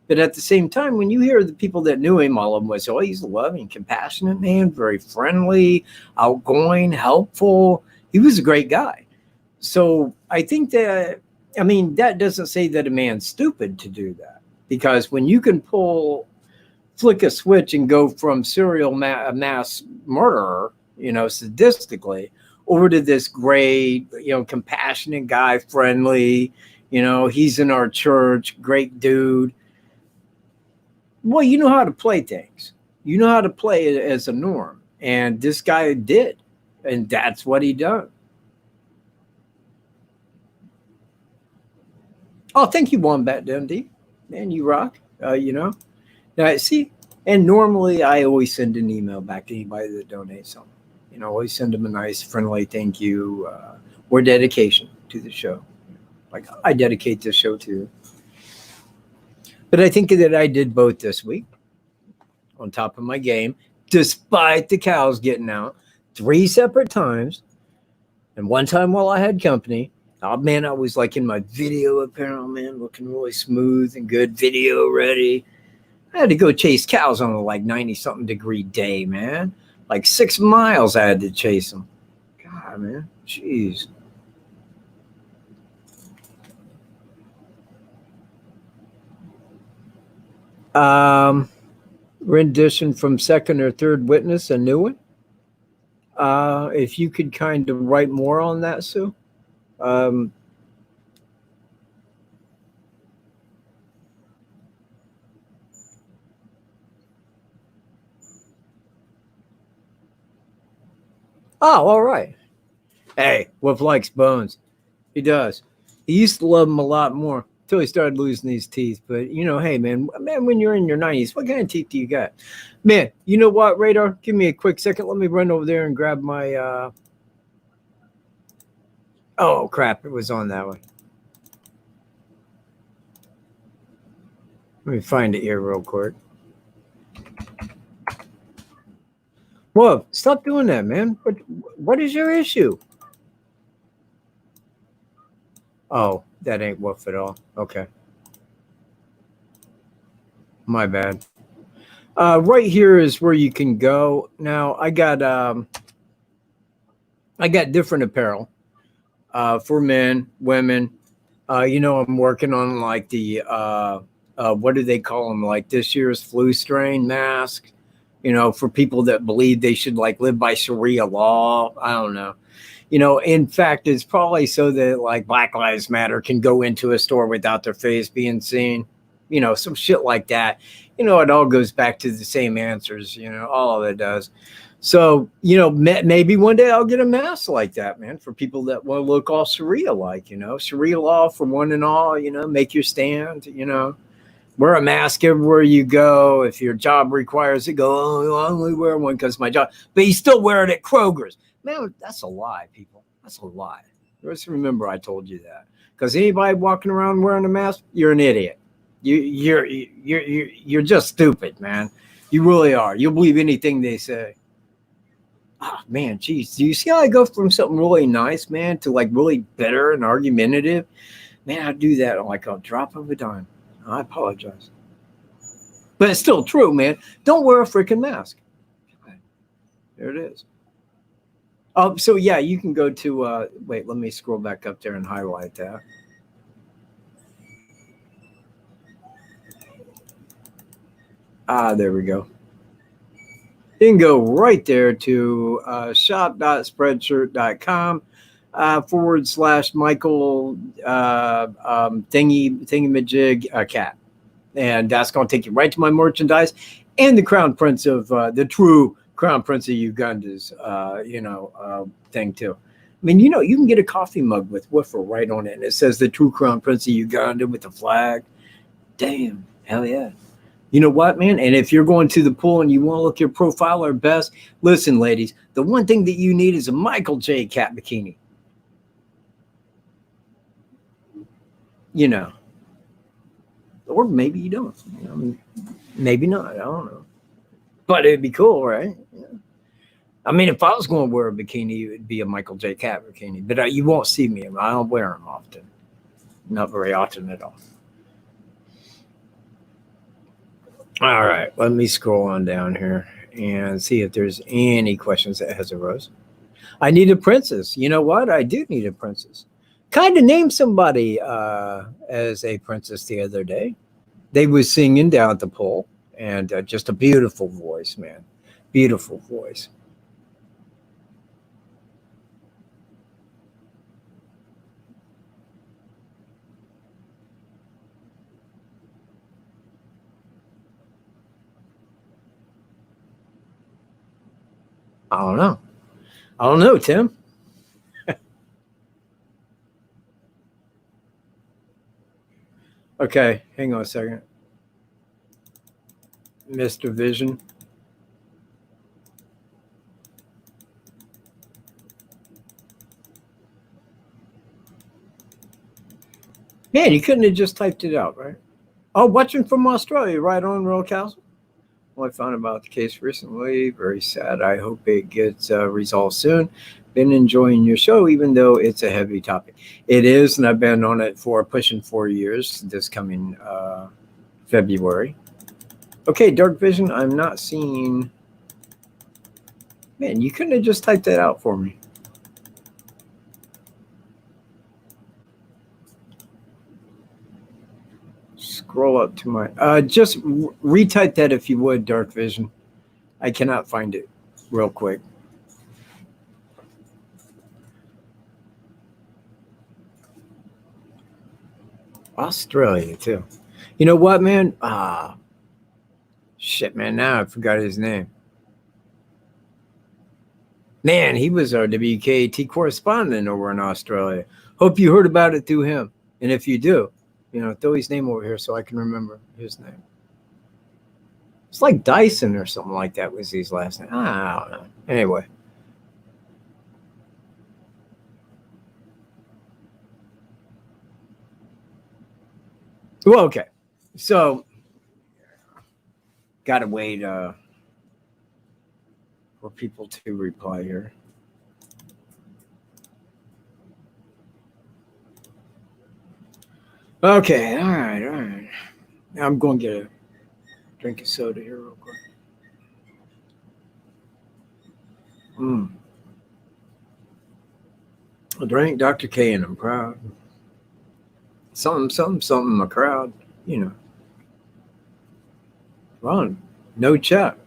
But at the same time, when you hear the people that knew him, all of them would say, oh, he's a loving, compassionate man, very friendly, outgoing, helpful. He was a great guy. So I think that, I mean, that doesn't say that a man's stupid to do that. Because when you can flick a switch and go from serial mass murderer, you know, sadistically, over to this great, you know, compassionate guy, friendly, you know, he's in our church, great dude. Well, you know how to play things. You know how to play it as a norm. And this guy did. And that's what he done. Oh, thank you, Wombat Dundee. Man, you rock. You know. Now, see, and normally I always send an email back to anybody that donates something. You know, always send them a nice, friendly thank you or dedication to the show. Like, I dedicate this show to you. But I think that I did both this week on top of my game, despite the cows getting out 3 separate times. And one time while I had company. Oh, man, I was like in my video apparel, man, looking really smooth and good, video ready. I had to go chase cows on a like 90-something degree day, man. Like 6 miles I had to chase them. God, man. Jeez. Rendition from second or third witness, a new one. If you could kind of write more on that, Sue. Oh, all right. Hey, Wolf likes bones. He does. He used to love them a lot more until he started losing these teeth. But, you know, hey, man, when you're in your 90s, what kind of teeth do you got? Man, you know what, Radar? Give me a quick second. Let me run over there and grab my... Oh, crap. It was on that one. Let me find it here real quick. Whoa, stop doing that, man. What is your issue? Oh, that ain't Woof at all. Okay. My bad. Right here is where you can go. Now, I got different apparel for men, women. You know, I'm working on like the, what do they call them? Like this year's flu strain mask. You know, for people that believe they should like live by Sharia law. I don't know. You know, in fact, it's probably so that like Black Lives Matter can go into a store without their face being seen. You know, some shit like that. You know, it all goes back to the same answers. You know, all of it does. So, you know, maybe one day I'll get a mask like that, man, for people that want to look all Sharia-like, you know. Sharia law for one and all, you know, make your stand, you know. Wear a mask everywhere you go. If your job requires it, go, oh, I only wear one because of my job. But you still wear it at Kroger's. Man, that's a lie, people. That's a lie. Just remember I told you that. Because anybody walking around wearing a mask, you're an idiot. You're just stupid, man. You really are. You'll believe anything they say. Oh, man, geez. Do you see how I go from something really nice, man, to like really bitter and argumentative? Man, I do that on like a drop of a dime. I apologize. But it's still true, man. Don't wear a freaking mask. Okay. There it is. So, yeah, you can go to, wait, let me scroll back up there and highlight that. There we go. You can go right there to shop.spreadshirt.com / Michael thingamajig Katt. And that's going to take you right to my merchandise and the Crown Prince of the true Crown Prince of Uganda's, thing too. I mean, you know, you can get a coffee mug with Woofer right on it. And it says the true Crown Prince of Uganda with the flag. Damn, hell yeah. You know what, man? And if you're going to the pool and you want to look your profiler best, listen, ladies, the one thing that you need is a Michael J. Katt bikini. You know. Or maybe you don't. You know, maybe not. I don't know. But it'd be cool, right? Yeah. I mean, if I was going to wear a bikini, it would be a Michael J. Katt bikini. But you won't see me. I don't wear them often. Not very often at all. All right. Let me scroll on down here and see if there's any questions that has arose. I need a princess. You know what? I do need a princess. Kind of named somebody as a princess the other day. They was singing down at the pool, and just a beautiful voice, man. Beautiful voice. I don't know. I don't know, Tim. Okay, hang on a second. Mr. Vision. Man, you couldn't have just typed it out, right? Oh, watching from Australia, right on, Royal Castle. Well, I found about the case recently. Very sad. I hope it gets resolved soon. Been enjoying your show, even though it's a heavy topic. It is, and I've been on it for pushing 4 years this coming February. Okay, Dark Vision, I'm not seeing. Man, you couldn't have just typed that out for me. Scroll up to my, just retype that if you would, Dark Vision. I cannot find it real quick. Australia too. You know what, man? Shit, man, now I forgot his name. Man, he was our WKT correspondent over in Australia. Hope you heard about it through him. And if you do, you know, throw his name over here so I can remember his name. It's like Dyson or something like that was his last name. I don't know. Anyway. Well, okay. So, got to wait for people to reply here. Okay, all right. Now I'm going to get a drink of soda here real quick. I drank Dr. K and I'm proud. Something, a crowd, you know. Ron, no chat.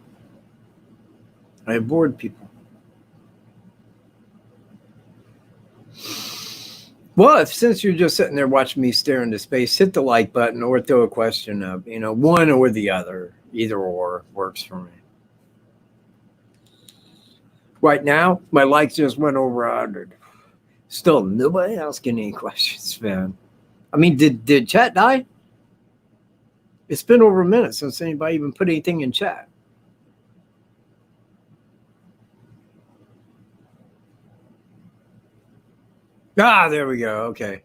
I bored people. Well, since you're just sitting there watching me stare into space, hit the like button or throw a question up. You know, one or the other. Either or works for me. Right now, my likes just went over 100. Still, nobody else getting any questions, man. I mean, did chat die? It's been over a minute since anybody even put anything in chat. Ah, there we go. Okay.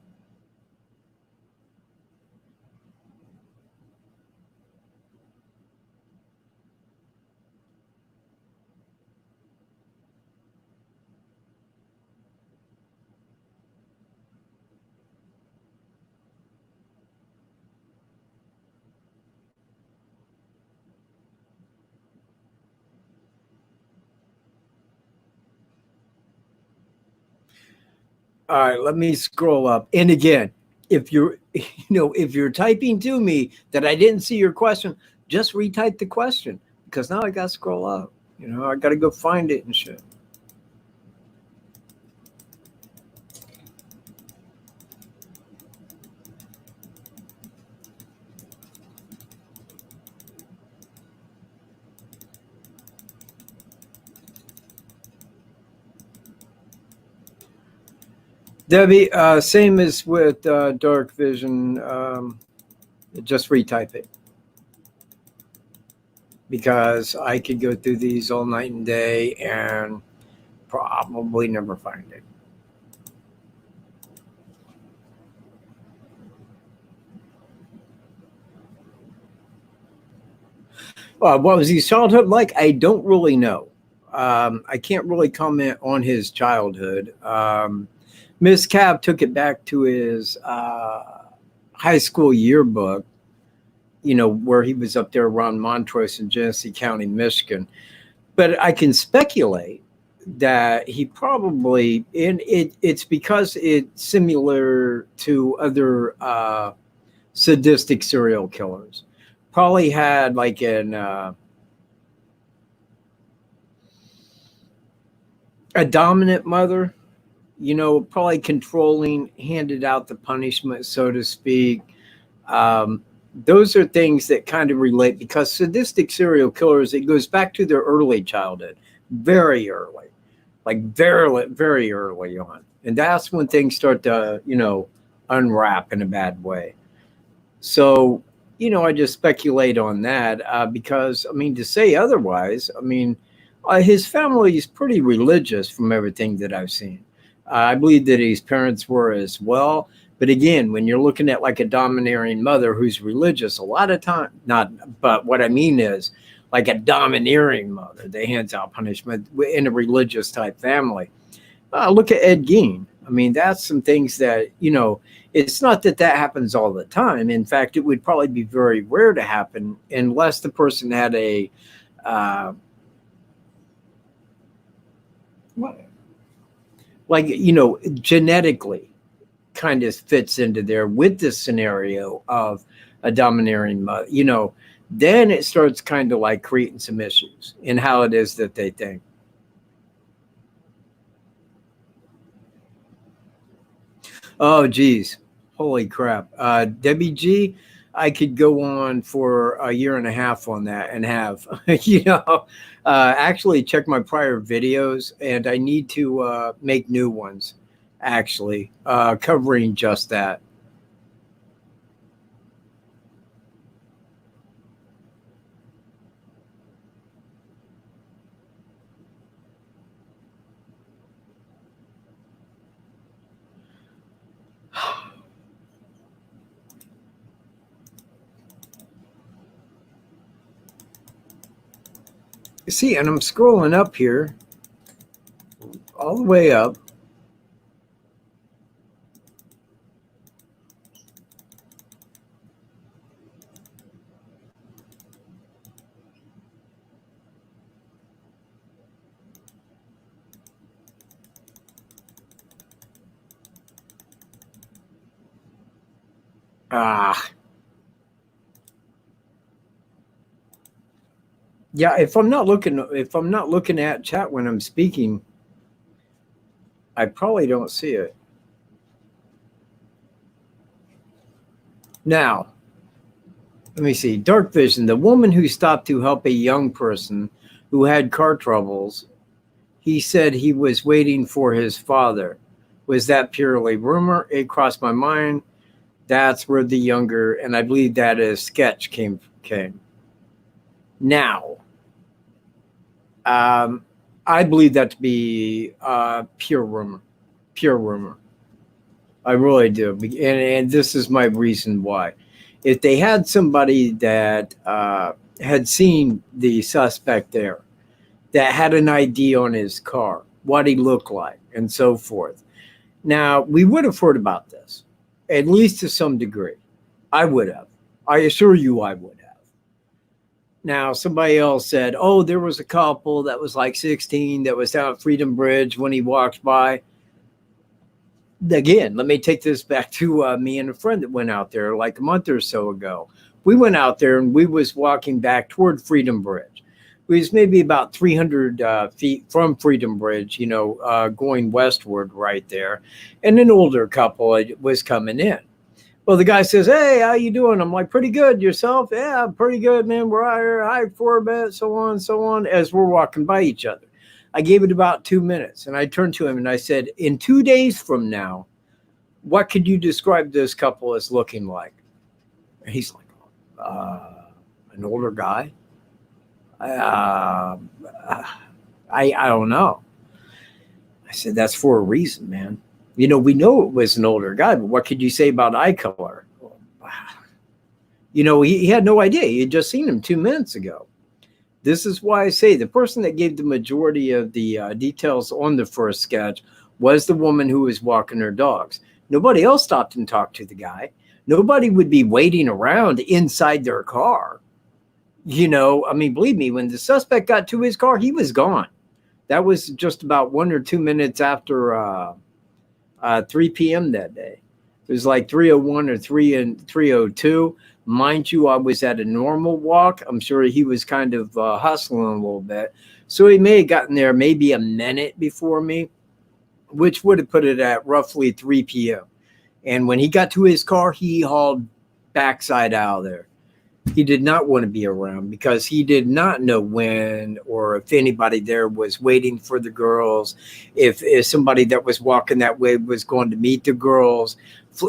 All right, let me scroll up. And again, if you're, if you're typing to me that I didn't see your question, just retype the question because now I got to scroll up. I got to go find it and shit. Debbie, same as with Dark Vision. Just retype it. because I could go through these all night and day and probably never find it. What was his childhood like? I don't really know. I can't really comment on his childhood. Miss Cab took it back to his high school yearbook, where he was up there around Montrose in Genesee County, Michigan. But I can speculate that he probably, and it's because it's similar to other sadistic serial killers, probably had like a dominant mother, probably controlling, handed out the punishment, so to speak. Those are things that kind of relate, because sadistic serial killers, it goes back to their early childhood, very early, like very, very early on. And that's when things start to, unwrap in a bad way. So, I just speculate on that because, to say otherwise, his family is pretty religious from everything that I've seen. I believe that his parents were as well. But again, when you're looking at like a domineering mother who's religious, a lot of time, but what I mean is like a domineering mother, they hands out punishment in a religious type family. Look at Ed Gein. That's some things that, it's not that happens all the time. In fact, it would probably be very rare to happen unless the person had a, genetically kind of fits into there with this scenario of a domineering mother, then it starts kind of like creating some issues in how it is that they think. Oh, geez. Holy crap. Debbie G, I could go on for a year and a half on that and have, actually check my prior videos, and I need to make new ones, actually, covering just that. See, and I'm scrolling up here, all the way up. Yeah, if I'm not looking at chat when I'm speaking, I probably don't see it. Now, let me see. Dark Vision, the woman who stopped to help a young person who had car troubles, he said he was waiting for his father. Was that purely rumor? It crossed my mind. That's where the younger, and I believe that is sketch came. Now, I believe that to be pure rumor. I really do. And this is my reason why. If they had somebody that had seen the suspect there, that had an ID on his car, what he looked like, and so forth. Now, we would have heard about this, at least to some degree. I would have. I assure you I would have. Now, somebody else said, oh, there was a couple that was like 16 that was down at Freedom Bridge when he walked by. Again, let me take this back to me and a friend that went out there like a month or so ago. We went out there and we was walking back toward Freedom Bridge. We was maybe about 300 feet from Freedom Bridge, going westward right there. And an older couple was coming in. Well, the guy says, hey, how you doing? I'm like, pretty good. Yourself? Yeah, pretty good, man. We're out here. Hi, for a bit, so on, as we're walking by each other. I gave it about 2 minutes, and I turned to him and I said, in 2 days from now, what could you describe this couple as looking like? And he's like, an older guy. I don't know. I said, that's for a reason, man. You know, we know it was an older guy, but what could you say about eye color? You know, he had no idea. He had just seen him 2 minutes ago. This is why I say the person that gave the majority of the details on the first sketch was the woman who was walking her dogs. Nobody else stopped and talked to the guy. Nobody would be waiting around inside their car. You know, I mean, believe me, when the suspect got to his car, he was gone. That was just about 1 or 2 minutes after 3 p.m. that day. It was like 3:01 or 3:02. Mind you, I was at a normal walk. I'm sure he was kind of hustling a little bit. So he may have gotten there maybe a minute before me, which would have put it at roughly 3 p.m. And when he got to his car, he hauled backside out of there. He did not want to be around because he did not know when or if anybody there was waiting for the girls, if somebody that was walking that way was going to meet the girls.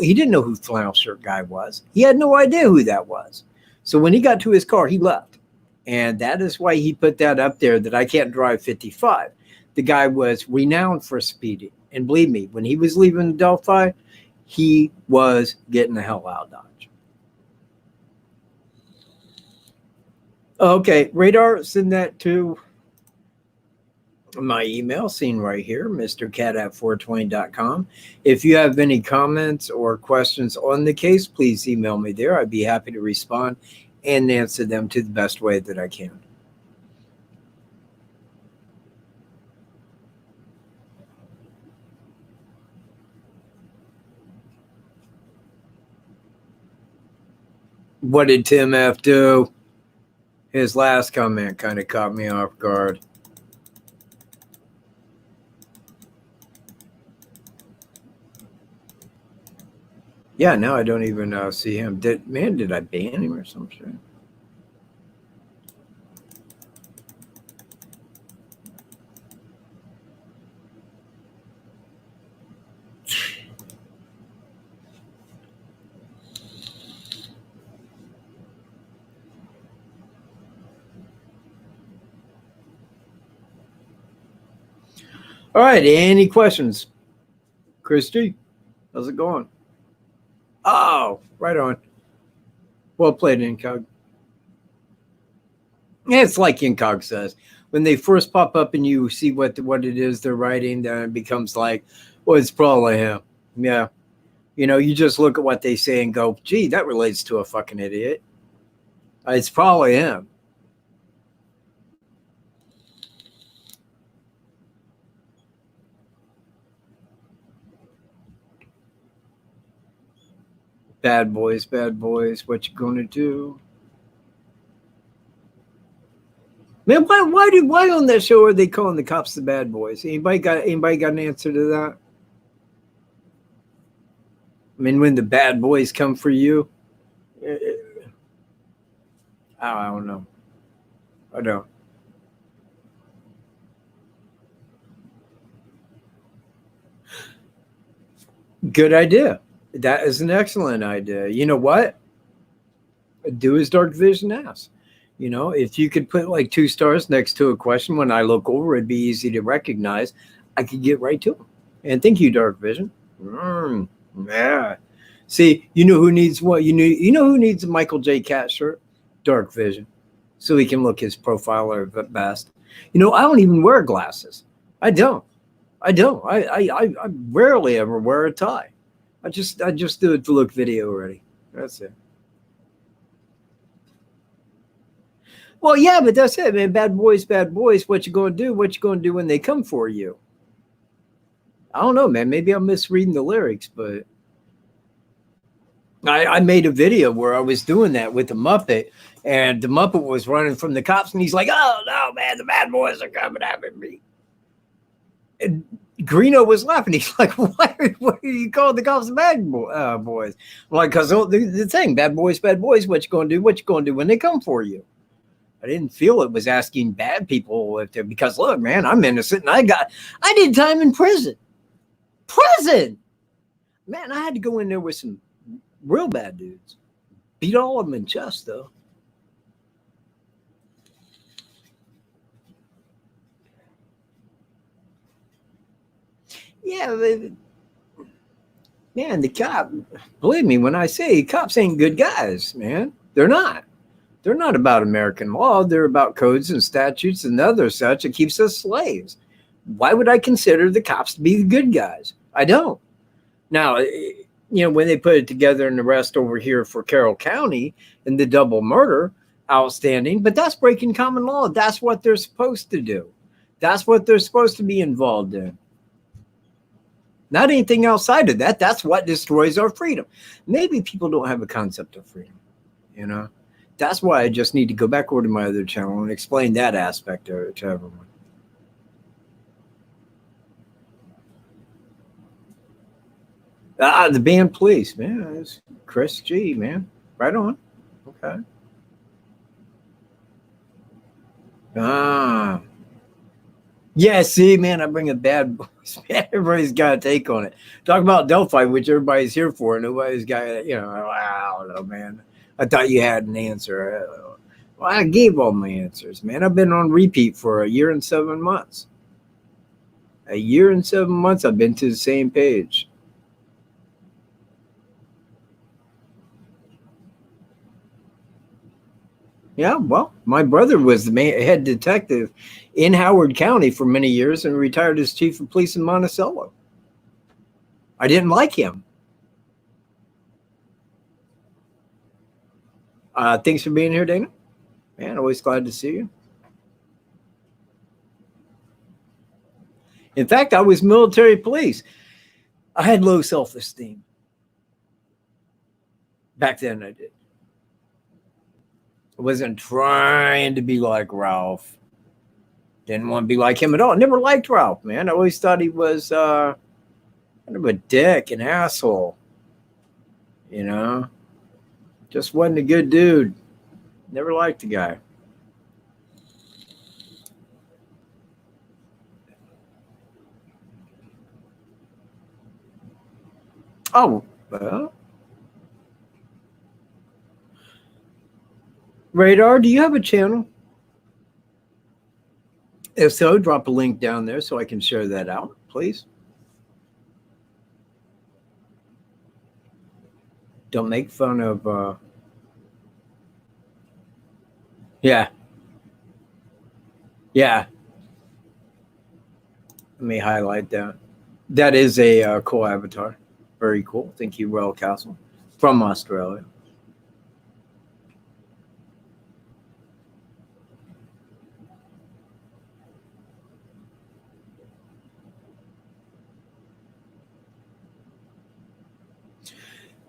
He didn't know who Flannel Shirt Guy was. He had no idea who that was. So when he got to his car, he left. And that is why he put that up there that I can't drive 55. The guy was renowned for speeding. And believe me, when he was leaving Delphi, he was getting the hell out of Dodge. Okay, Radar, send that to my email, seen right here, mrkatt@420.com. If you have any comments or questions on the case, please email me there. I'd be happy to respond and answer them to the best way that I can. What did Tim F do? His last comment kind of caught me off guard. Yeah, now I don't even see him. Did I ban him or some shit? All right, any questions? Christy, how's it going? Oh, right on. Well played, Incog. Yeah, it's like Incog says. When they first pop up and you see what it is they're writing, then it becomes like, well, it's probably him. Yeah. You know, you just look at what they say and go, gee, that relates to a fucking idiot. It's probably him. Bad boys, what you gonna do? Man, why on that show are they calling the cops the bad boys? Anybody got an answer to that? I mean, when the bad boys come for you, I don't know. I don't. Good idea. That is an excellent idea. You know what? Do as Dark Vision asks. You know, if you could put like 2 stars next to a question, when I look over, it'd be easy to recognize. I could get right to them. And thank you, Dark Vision. Yeah. See, you know who needs what? You know who needs a Michael J. Katt shirt? Dark Vision. So he can look his profile at best. You know, I don't even wear glasses. I don't. I rarely ever wear a tie. I just do it to look video ready. That's it. Well, yeah, but that's it, man. Bad boys. What you gonna do? What you gonna do when they come for you? I don't know, man. Maybe I'm misreading the lyrics, but I made a video where I was doing that with the Muppet, and the Muppet was running from the cops, and he's like, "Oh no, man, the bad boys are coming after me." And Greeno was laughing. He's like, why are you calling the cops the bad boys? I'm like, because the thing, bad boys, what you gonna do? What you gonna do when they come for you? I didn't feel it was asking bad people if they're, because look, man, I'm innocent and I did time in prison. Man, I had to go in there with some real bad dudes. Beat all of them in chest, though. yeah, man, the cop, believe me when I say cops ain't good guys, man. They're not. They're not about American law. They're about codes and statutes and other such that keeps us slaves. Why would I consider the cops to be the good guys? I don't. Now, when they put it together and the rest over here for Carroll County and the double murder, outstanding, but that's breaking common law. That's what they're supposed to do. That's what they're supposed to be involved in. Not anything outside of that. That's what destroys our freedom. Maybe people don't have a concept of freedom, That's why I just need to go back over to my other channel and explain that aspect to everyone. The band Police, man. It's Chris G, man. Right on. Okay. Yeah, see, man, I bring a bad voice. Man, everybody's got a take on it. Talk about Delphi, which everybody's here for. Nobody's got, I don't know, man. I thought you had an answer. Well, I gave all my answers, man. I've been on repeat for 1 year and 7 months. 1 year and 7 months I've been to the same page. Yeah, well, my brother was the head detective in Howard County for many years and retired as chief of police in Monticello. I didn't like him. Thanks for being here, Dana. Man, always glad to see you. In fact, I was military police. I had low self-esteem. Back then I did. I wasn't trying to be like Ralph. Didn't want to be like him at all. I never liked Ralph, man. I always thought he was kind of a dick, an asshole. Just wasn't a good dude. Never liked the guy. Oh, well. Radar, do you have a channel? If so, drop a link down there so I can share that out, please. Don't make fun of, yeah. Yeah. Let me highlight that. That is a cool avatar. Very cool. Thank you, Royal Castle from Australia.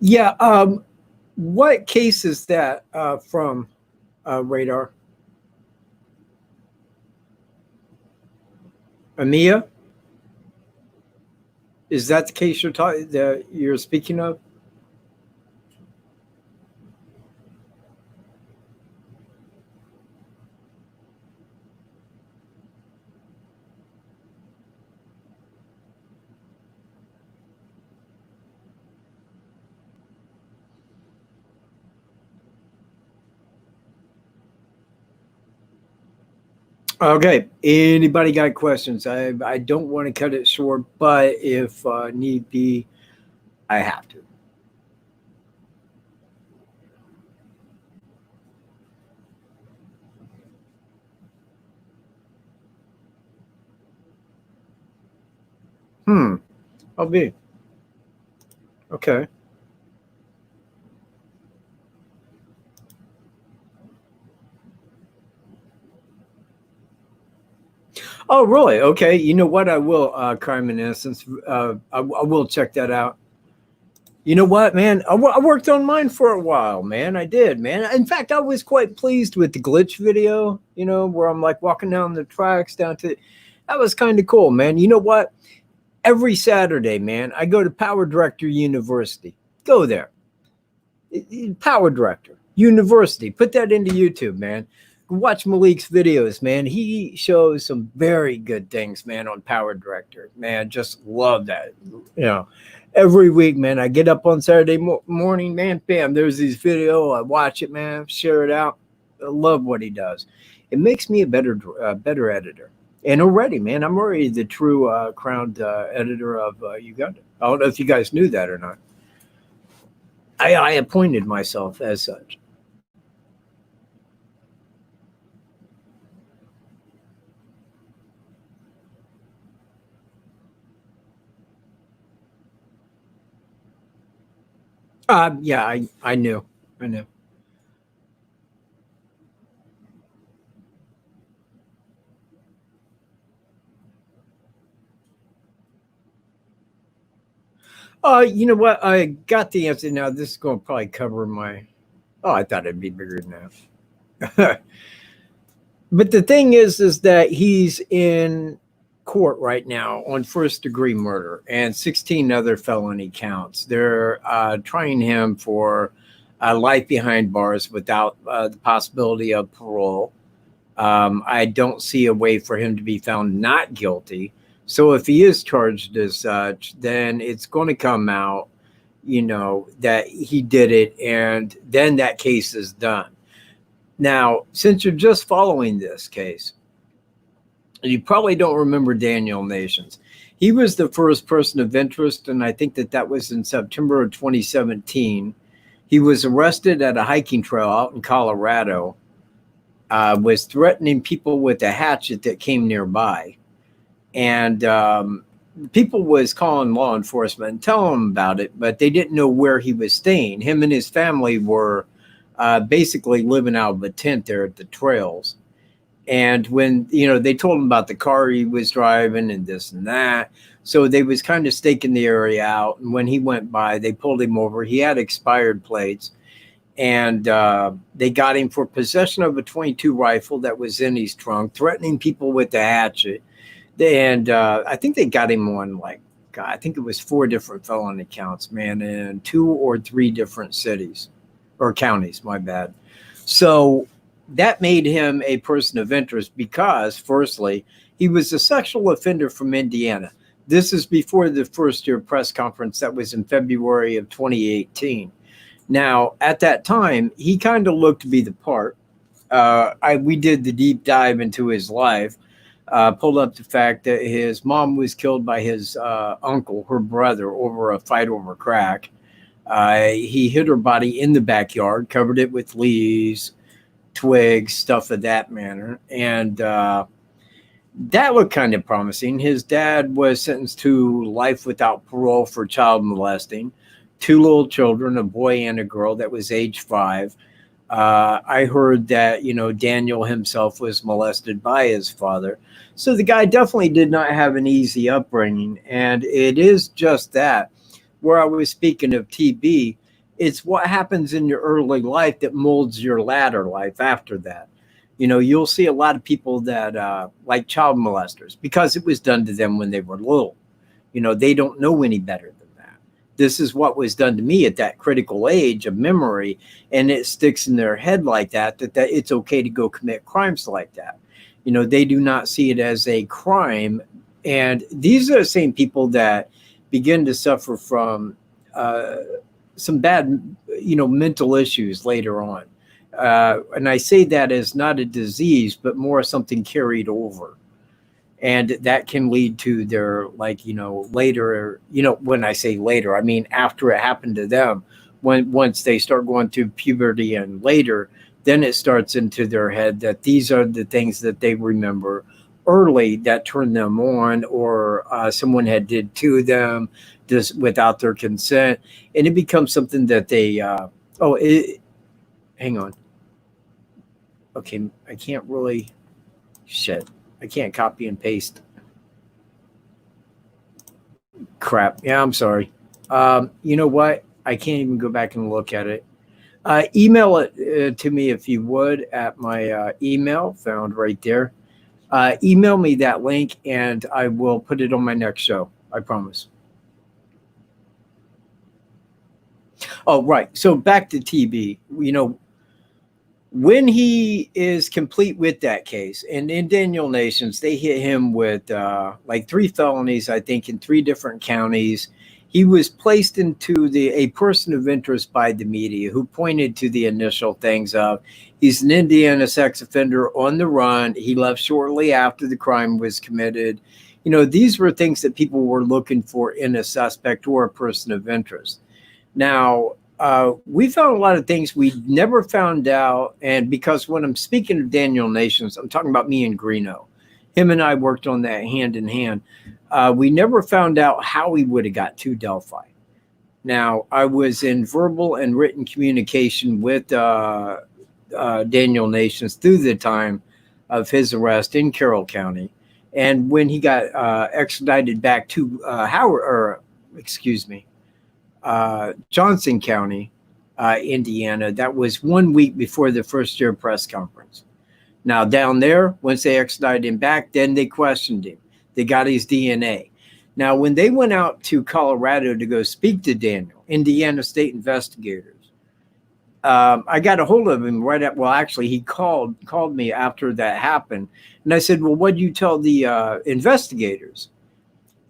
Yeah. What case is that from Radar? Amia? Is that the case you're speaking of? Okay. Anybody got questions? I don't want to cut it short, but if need be, I have to. I'll be. Okay. Oh, really? Okay. You know what? I will, Crime and Innocence. I will check that out. You know what, man? I worked on mine for a while, man. I did, man. In fact, I was quite pleased with the glitch video, where I'm like walking down the tracks that was kind of cool, man. You know what? Every Saturday, man, I go to Power Director University. Go there. Power Director University. Put that into YouTube, man. Watch Malik's videos, man. He shows some very good things, man, on Power Director. Man, just love that. Every week, man, I get up on Saturday morning, man, bam, there's this video. I watch it, man, share it out. I love what he does. It makes me a better editor. And already, man, I'm already the true crowned editor of Uganda. I don't know if you guys knew that or not. I appointed myself as such. Yeah, I knew. I knew. You know what? I got the answer. Now this is going to probably cover my. Oh, I thought it'd be bigger than that. But the thing is that he's in court right now on first-degree murder and 16 other felony counts. They're trying him for life behind bars without the possibility of parole. I don't see a way for him to be found not guilty. So if he is charged as such, then it's going to come out, you know, that he did it, and then that case is done. Now, since you're just following this case, you probably don't remember Daniel Nations. He was the first person of interest, and I think that was in September of 2017. He was arrested at a hiking trail out in Colorado, was threatening people with a hatchet that came nearby. And people was calling law enforcement and telling them about it, but they didn't know where he was staying. Him and his family were basically living out of a tent there at the trails. And when, you know, they told him about the car he was driving and this and that, so they was kind of staking the area out. And when he went by, they pulled him over. He had expired plates, and they got him for possession of a .22 rifle that was in his trunk, threatening people with a hatchet. And I think they got him on, like, God, I think it was 4 different felony counts, man, in 2 or 3 different cities or counties, my bad. So that made him a person of interest because, firstly, he was a sexual offender from Indiana. This is before the first year press conference that was in February of 2018. Now, at that time, he kind of looked to be the part. We did the deep dive into his life, pulled up the fact that his mom was killed by his uncle, her brother, over a fight over crack. He hid her body in the backyard, covered it with leaves, twigs, stuff of that manner. And that looked kind of promising. His dad was sentenced to life without parole for child molesting. 2 little children, a boy and a girl that was age 5. I heard that, you know, Daniel himself was molested by his father. So the guy definitely did not have an easy upbringing. And it is just that, where I was speaking of TB, it's what happens in your early life that molds your latter life after that. You know, you'll see a lot of people that like child molesters because it was done to them when they were little. You know, they don't know any better than that. This is what was done to me at that critical age of memory, and it sticks in their head like that it's okay to go commit crimes like that. You know, they do not see it as a crime. And these are the same people that begin to suffer from some bad, you know, mental issues later on. And I say that as not a disease, but more something carried over. And that can lead to their, like, you know, later, you know, when I say later, I mean after it happened to them, once they start going through puberty and later, then it starts into their head that these are the things that they remember early that turned them on, or someone had did to them just without their consent. And it becomes something that they, hang on. Okay, I can't really, shit. I can't copy and paste. Crap. Yeah, I'm sorry. You know what? I can't even go back and look at it. Email it to me if you would at my email found right there. Email me that link and I will put it on my next show. I promise. Oh, right. So back to TB. You know, when he is complete with that case, and in Daniel Nations, they hit him with like 3 felonies, I think, in 3 different counties. he was placed into a person of interest by the media who pointed to the initial things of he's an Indiana sex offender on the run. He left shortly after the crime was committed. You know, these were things that people were looking for in a suspect or a person of interest. Now, we found a lot of things we never found out. And because when I'm speaking of Daniel Nations, I'm talking about me and Greeno. Him and I worked on that hand in hand. We never found out how he would have got to Delphi. Now, I was in verbal and written communication with Daniel Nations through the time of his arrest in Carroll County. And when he got extradited back to Johnson County, Indiana, that was 1 week before the first year press conference. Now, down there, once they extradited him back, then they questioned him. They got his DNA. Now, when they went out to Colorado to go speak to Daniel, Indiana state investigators, I got a hold of him actually, he called me after that happened. And I said, well, what did you tell the investigators?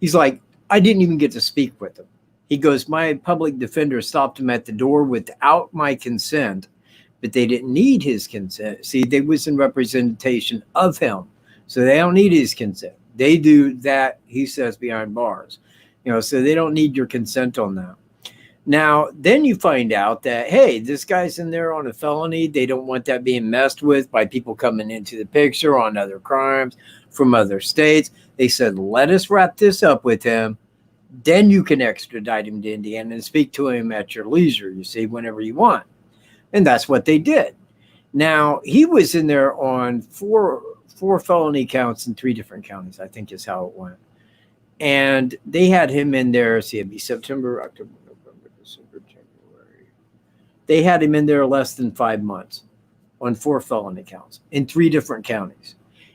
He's like, I didn't even get to speak with them. He goes, my public defender stopped him at the door without my consent, but they didn't need his consent. See, they was in representation of him. So they don't need his consent. They do that, he says, behind bars. You know, so they don't need your consent on that. Now, then you find out that, hey, this guy's in there on a felony. They don't want that being messed with by people coming into the picture on other crimes from other states. They said, let us wrap this up with him. Then you can extradite him to Indiana and speak to him at your leisure, you see, whenever you want. And that's what they did. Now, he was in there on four felony counts in 3 different counties, I think is how it went. And they had him in there, see, it'd be September, October, November, December, January. They had him in there less than 5 months on 4 felony counts in 3 different counties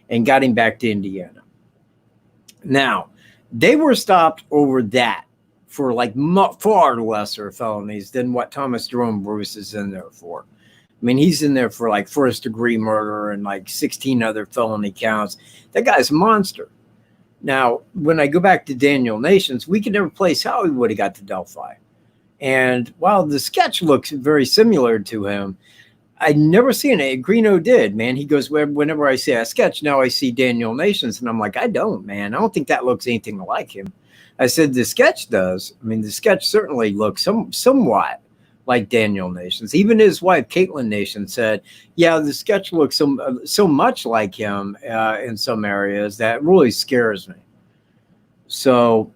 and got him back to Indiana. Now, they were stopped over that for like far lesser felonies than what Thomas Jerome Bruce is in there for. I mean, he's in there for like 1st-degree murder and like 16 other felony counts. That guy's a monster. Now, when I go back to Daniel Nations, we can never place how he would have got to Delphi. And while the sketch looks very similar to him, I'd never seen it. Greeno did, man. He goes, whenever I see a sketch, now I see Daniel Nations. And I'm like, I don't, man. I don't think that looks anything like him. I said, the sketch does. I mean, the sketch certainly looks somewhat like Daniel Nations. Even his wife, Caitlin Nations, said, yeah, the sketch looks so much like him in some areas that really scares me. So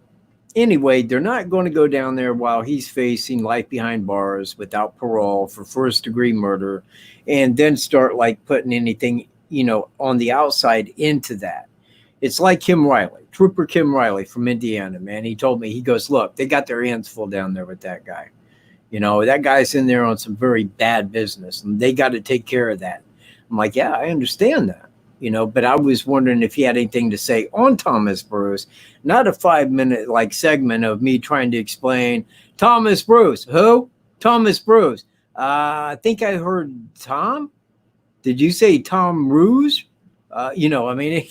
anyway, they're not going to go down there while he's facing life behind bars without parole for 1st-degree murder and then start like putting anything, you know, on the outside into that. It's like Kim Riley, Trooper Kim Riley from Indiana, man. He told me, he goes, look, they got their hands full down there with that guy. You know, that guy's in there on some very bad business and they got to take care of that. I'm like, yeah, I understand that. You know, but I was wondering if he had anything to say on Thomas Bruce, not a 5-minute like segment of me trying to explain Thomas Bruce. Who? Thomas Bruce. I think I heard Tom. Did you say Tom Ruse? You know, I mean,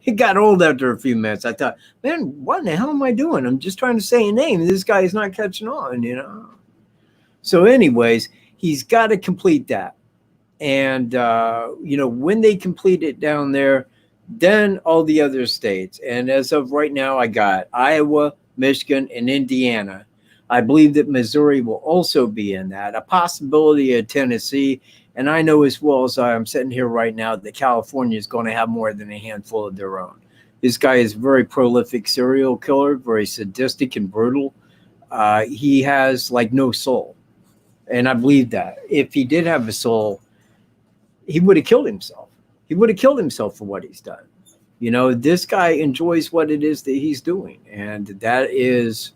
it got old after a few minutes. I thought, man, what in the hell am I doing? I'm just trying to say a name. This guy is not catching on, you know. So anyways, he's got to complete that. And, you know, when they complete it down there, then all the other states. And as of right now, I got Iowa, Michigan, and Indiana. I believe that Missouri will also be in that, a possibility of Tennessee. And I know as well as I'm sitting here right now that California is going to have more than a handful of their own. This guy is a very prolific serial killer, very sadistic and brutal. He has like no soul. And I believe that if he did have a soul, he would have killed himself. He would have killed himself for what he's done. You know, this guy enjoys what it is that he's doing. And that is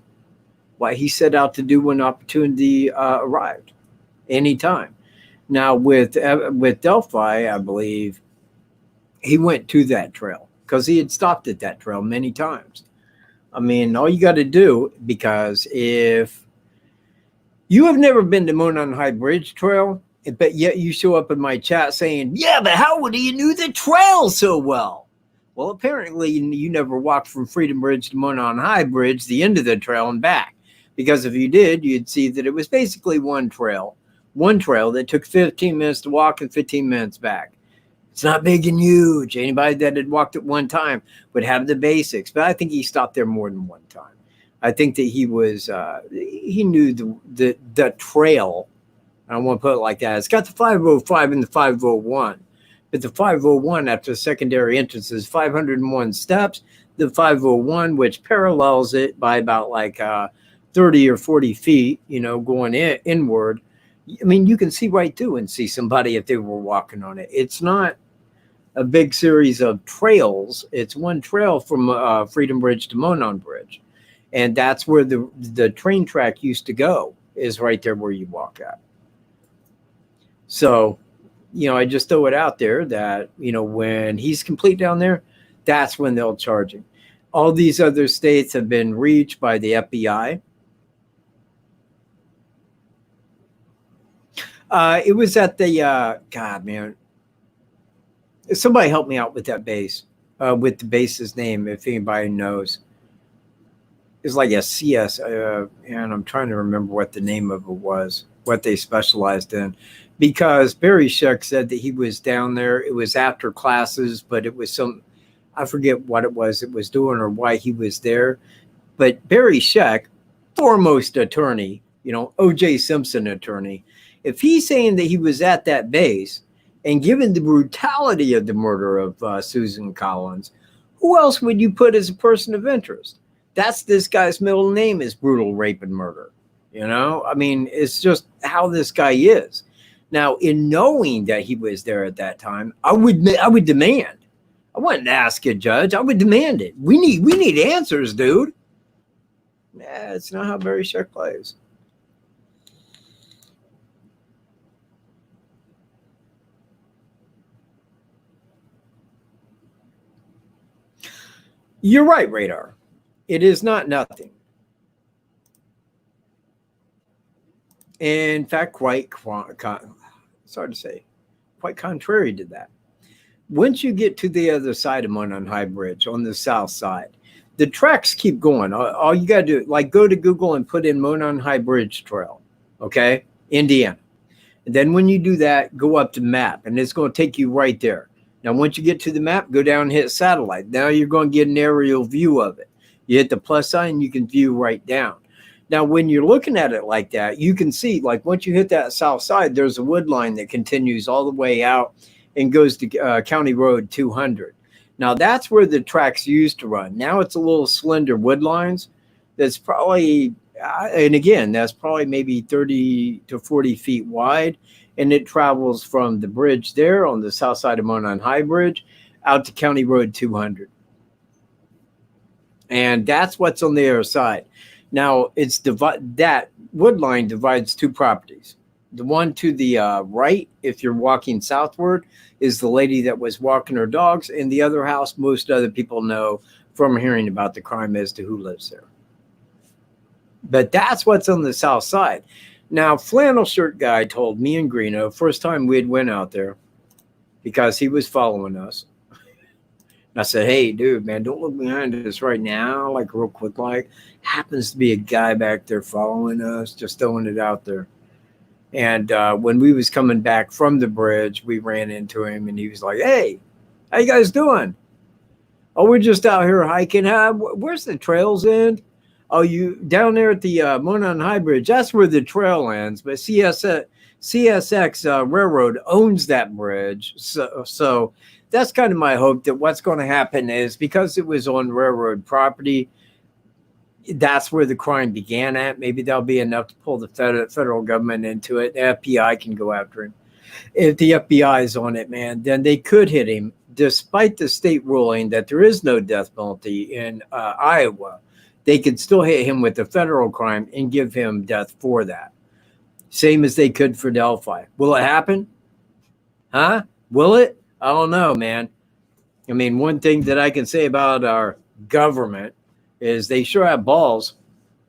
what he set out to do when opportunity arrived, anytime. Now, with Delphi, I believe he went to that trail because he had stopped at that trail many times. I mean, all you got to do, because if you have never been to Monon High Bridge Trail, but yet you show up in my chat saying, yeah, but how would you knew the trail so well? Well, Well, apparently you never walked from Freedom Bridge to Monon High Bridge, the end of the trail, and back. Because if you did, you'd see that it was basically one trail that took 15 minutes to walk and 15 minutes back. It's not big and huge. Anybody that had walked it one time would have the basics, but I think he stopped there more than one time. I think that he knew the trail. I don't want to put it like that. It's got the 505 and the 501. But the 501 after the secondary entrance is 501 steps. The 501, which parallels it by about like 30 or 40 feet, going inward. I mean, you can see right through and see somebody if they were walking on it. It's not a big series of trails. It's one trail from Freedom Bridge to Monon Bridge. And that's where the train track used to go, is right there where you walk at. So, I just throw it out there that, when he's complete down there, that's when they'll charge him. All these other states have been reached by the FBI. It was at the, God, man. Somebody help me out with that base, with the base's name, if anybody knows. It's like a CS, and I'm trying to remember what the name of it was, what they specialized in. Because Barry Scheck said that he was down there. It was after classes, but it was I forget what it was doing or why he was there. But Barry Scheck, foremost attorney, O.J. Simpson attorney, if he's saying that he was at that base, and given the brutality of the murder of Susan Collins, who else would you put as a person of interest? That's this guy's middle name is brutal rape and murder. I mean, it's just how this guy is. Now, in knowing that he was there at that time, I would demand. I wouldn't ask a judge. I would demand it. We need answers, dude. Nah, it's not how Barry Scheck plays. You're right, Radar. It is not nothing. In fact, it's hard to say, quite contrary to that. Once you get to the other side of Monon High Bridge on the south side, the tracks keep going. All you got to do, go to Google and put in Monon High Bridge Trail, okay, Indiana. And then when you do that, go up to map, and it's going to take you right there. Now, once you get to the map, go down and hit satellite. Now you're going to get an aerial view of it. You hit the plus sign, you can view right down. Now, when you're looking at it like that, you can see, once you hit that south side, there's a wood line that continues all the way out and goes to County Road 200. Now, that's where the tracks used to run. Now it's a little slender wood lines. That's probably, and again, that's probably maybe 30 to 40 feet wide. And it travels from the bridge there on the south side of Monon High Bridge out to County Road 200. And that's what's on the other side. Now, that wood line divides two properties. The one to the right, if you're walking southward, is the lady that was walking her dogs. And the other house, most other people know from hearing about the crime as to who lives there. But that's what's on the south side. Now, Flannel Shirt Guy told me and Greeno, first time we had went out there, because he was following us. And I said, hey, dude, man, don't look behind us right now, real quick, happens to be a guy back there following us, just throwing it out there. And when we was coming back from the bridge, we ran into him, and he was like, hey, how you guys doing? Oh, we're just out here hiking. Where's the trails end? Oh, you down there at the Monon High Bridge, that's where the trail ends. But CSX Railroad owns that bridge. So that's kind of my hope that what's going to happen is because it was on railroad property, that's where the crime began at. Maybe that'll be enough to pull the federal government into it. The FBI can go after him. If the FBI is on it, man, then they could hit him, despite the state ruling that there is no death penalty in Iowa. They could still hit him with the federal crime and give him death for that. Same as they could for Delphi. Will it happen? Huh? Will it? I don't know, man. I mean, one thing that I can say about our government is they sure have balls.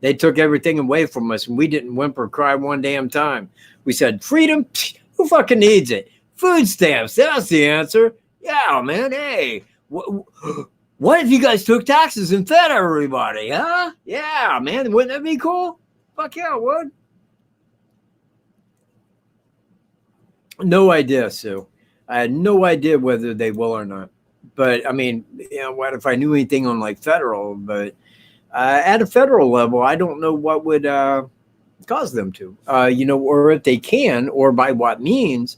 They took everything away from us, and we didn't whimper cry one damn time. We said, freedom? Psh, who fucking needs it? Food stamps, that's the answer. Yeah, man, hey. What if you guys took taxes and fed everybody, huh? Yeah, man, wouldn't that be cool? Fuck yeah, it would. No idea, Sue. I had no idea whether they will or not. But I mean, what if I knew anything on like federal? But at a federal level, I don't know what would cause them to, or if they can, or by what means.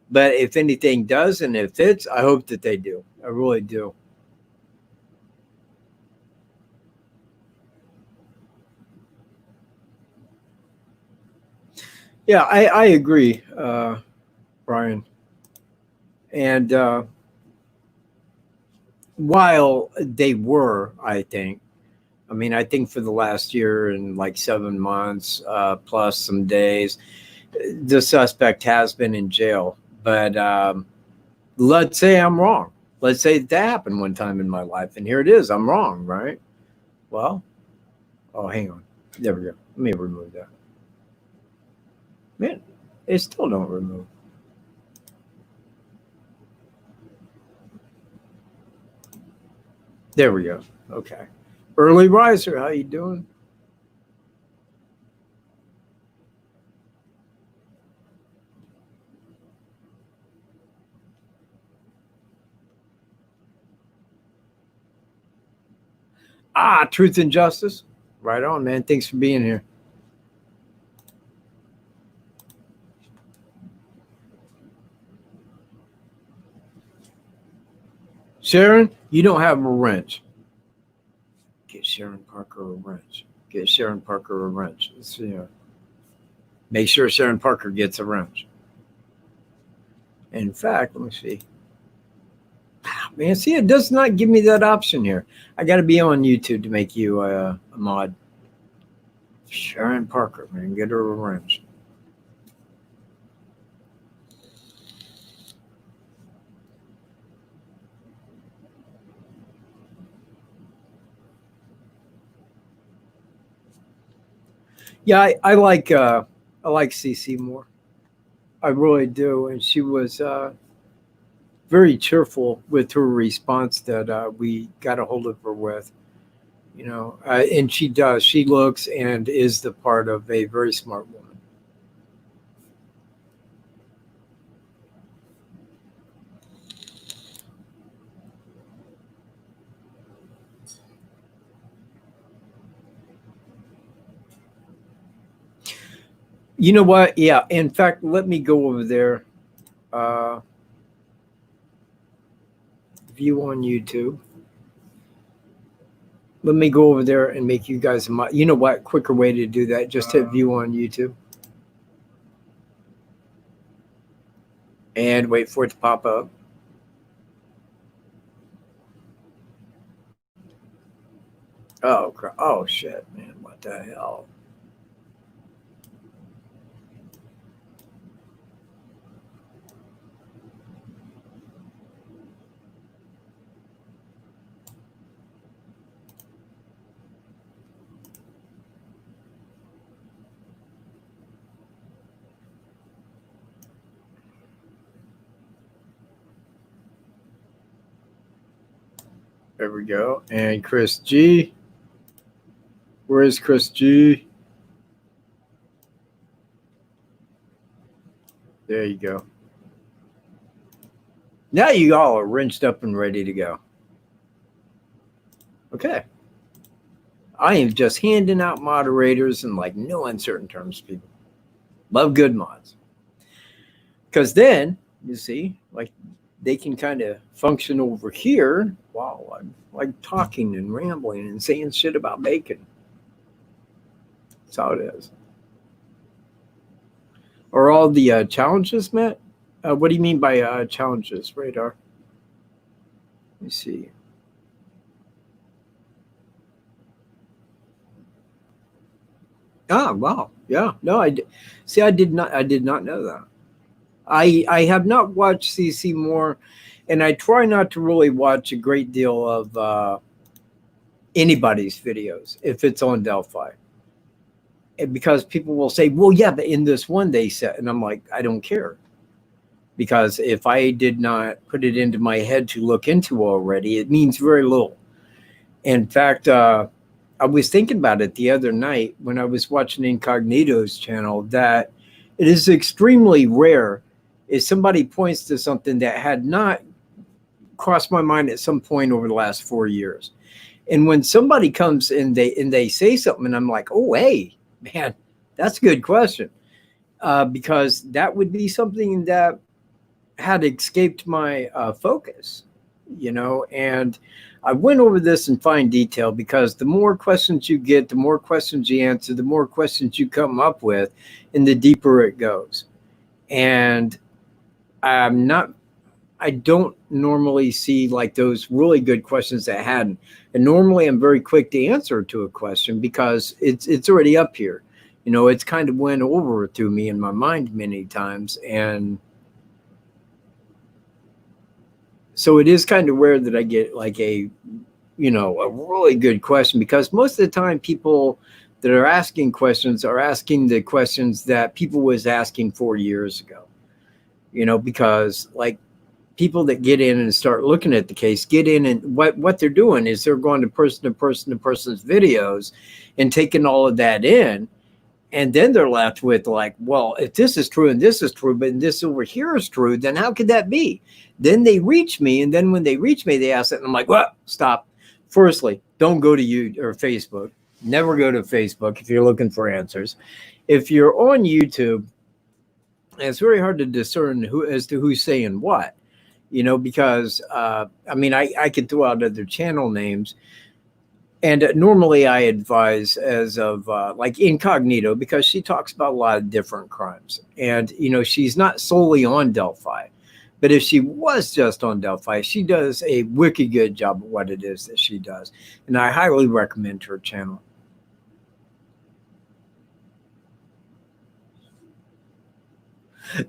But if anything does and it fits, I hope that they do. I really do. Yeah, I agree, Brian. And while they were, I think for the last year and like 7 months plus some days, the suspect has been in jail. But let's say I'm wrong. Let's say that happened one time in my life, and here it is. I'm wrong, right? Well, oh, hang on. There we go. Let me remove that. Man, it still don't remove. There we go. Okay. Early riser, how you doing? Truth and Justice. Right on, man. Thanks for being here. Sharon, you don't have a wrench. Get Sharon Parker a wrench. Get Sharon Parker a wrench. Let's see. Make sure Sharon Parker gets a wrench. In fact, let me see. Man, see, it does not give me that option here. I got to be on YouTube to make you a mod. Sharon Parker, man, get her a wrench. Yeah, I like CC more. I really do, and she was very cheerful with her response that we got a hold of her with. And she does. She looks and is the part of a very smart woman. You know what? Yeah. In fact, let me go over there. View on YouTube. Let me go over there and make you guys a mod. You know what? Quicker way to do that. Just hit view on YouTube. And wait for it to pop up. Oh, crap. Oh, shit, man. What the hell? There we go. And Chris G. Where is Chris G? There you go. Now you all are wrenched up and ready to go. Okay. I am just handing out moderators in like no uncertain terms, people. Love good mods. Because then, you see, like they can kind of function over here while I'm like talking and rambling and saying shit about bacon. That's how it is. Are all the challenges met? What do you mean by challenges, Radar? Let me see. Wow. Yeah. No, I did not know that. I have not watched CC more, and I try not to really watch a great deal of anybody's videos if it's on Delphi. And because people will say, well, yeah, but in this one they said, and I'm like, I don't care. because if I did not put it into my head to look into already, it means very little. In fact, I was thinking about it the other night when I was watching Incognito's channel, that it is extremely rare if somebody points to something that had not crossed my mind at some point over the last 4 years. And when somebody comes and they say something, and I'm like, oh, hey, man, that's a good question. Because that would be something that had escaped my focus, and I went over this in fine detail, because the more questions you get, the more questions you answer, the more questions you come up with, and the deeper it goes. And I don't normally see like those really good questions that hadn't. And normally I'm very quick to answer to a question because it's already up here. It's kind of went over to me in my mind many times. And so it is kind of rare that I get like a really good question, because most of the time people that are asking questions are asking the questions that people was asking 4 years ago, because like people that get in and start looking at the case, get in, and what they're doing is they're going to person's videos and taking all of that in. And then they're left with like, well, if this is true and this is true, but this over here is true, then how could that be? Then they reach me. And then when they reach me, they ask it. And I'm like, well, stop. Firstly, don't go to YouTube or Facebook. Never go to Facebook if you're looking for answers. If you're on YouTube, it's very hard to discern as to who's saying what, because I could throw out other channel names. And normally I advise as of like Incognito, because she talks about a lot of different crimes. And, she's not solely on Delphi. But if she was just on Delphi, she does a wicked good job of what it is that she does. And I highly recommend her channel.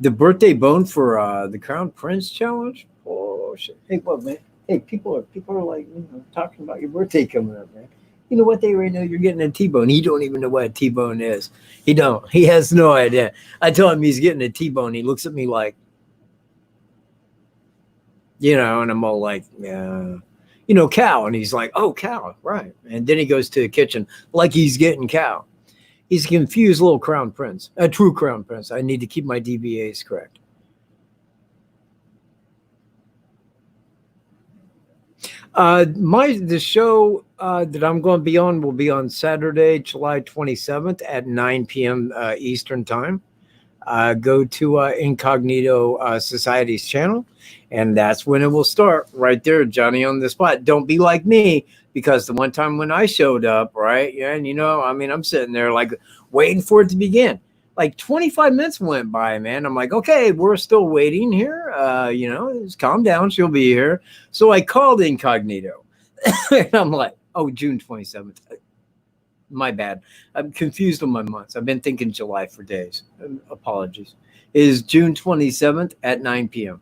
The birthday bone for the Crown Prince Challenge? Oh, shit. Hey, what, man? Hey, people are like, talking about your birthday coming up, man. You know what? They already know you're getting a T-bone. He don't even know what a T-bone is. He don't. He has no idea. I tell him he's getting a T-bone. He looks at me like, and I'm all like, yeah, cow. And he's like, oh, cow, right. And then he goes to the kitchen like he's getting cow. He's a confused little crown prince, a true crown prince. I need to keep my DBAs correct. The show that I'm going to be on will be on Saturday, July 27th at 9 p.m. Eastern time. Go to Incognito Society's channel, and that's when it will start right there, Johnny on the spot. Don't be like me, because the one time when I showed up, right, and I'm sitting there like waiting for it to begin. Like 25 minutes went by, man. I'm like, okay, we're still waiting here. Just calm down. She'll be here. So I called Incognito. And I'm like, oh, June 27th. My bad. I'm confused on my months. I've been thinking July for days. Apologies. It is June 27th at 9 p.m.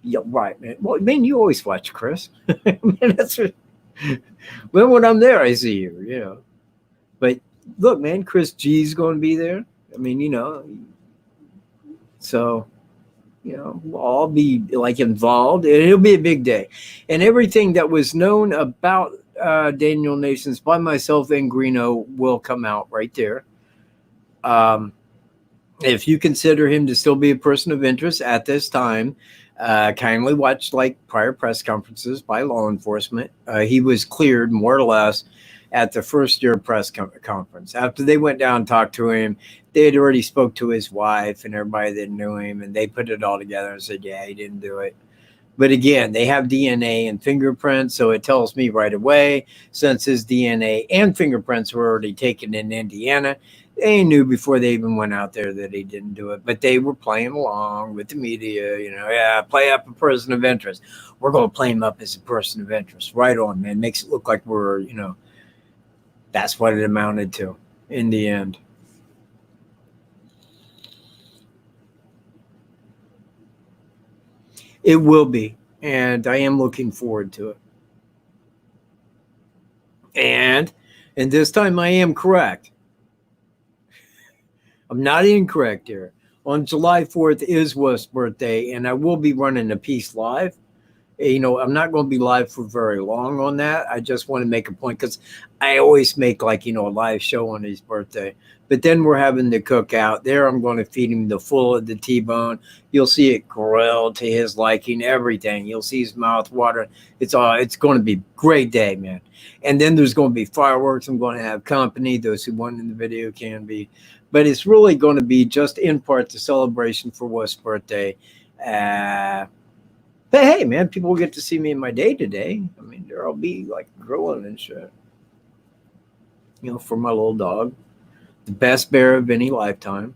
Yeah, right, man. Well, man, you always watch, Chris. Man, that's when I'm there, I see you, But look, man, Chris G's going to be there. So, we'll all be like involved, and it'll be a big day. And everything that was known about Daniel Nations by myself and Greeno will come out right there. If you consider him to still be a person of interest at this time, kindly watch like prior press conferences by law enforcement. He was cleared more or less at the first year press conference. After they went down and talked to him, they had already spoke to his wife and everybody that knew him, and they put it all together and said, yeah, he didn't do it. But again, they have DNA and fingerprints, so it tells me right away, since his DNA and fingerprints were already taken in Indiana, they knew before they even went out there that he didn't do it. But they were playing along with the media, play up a person of interest. We're going to play him up as a person of interest. Right on, man. Makes it look like we're, that's what it amounted to in the end. It will be, and I am looking forward to it. And this time I am correct. I'm not incorrect here. On July 4th is West's birthday, and I will be running a piece live. I'm not going to be live for very long on that. I just want to make a point because I always make a live show on his birthday. But then we're having the cookout. There I'm going to feed him the full of the T-bone. You'll see it grilled to his liking, everything. You'll see his mouth watering. It's going to be a great day, man. And then there's going to be fireworks. I'm going to have company. Those who want in the video can be. But it's really going to be just in part the celebration for West's birthday. But hey, man, people will get to see me in my day today. I mean, there'll be like grilling and shit. For my little dog. The best bear of any lifetime.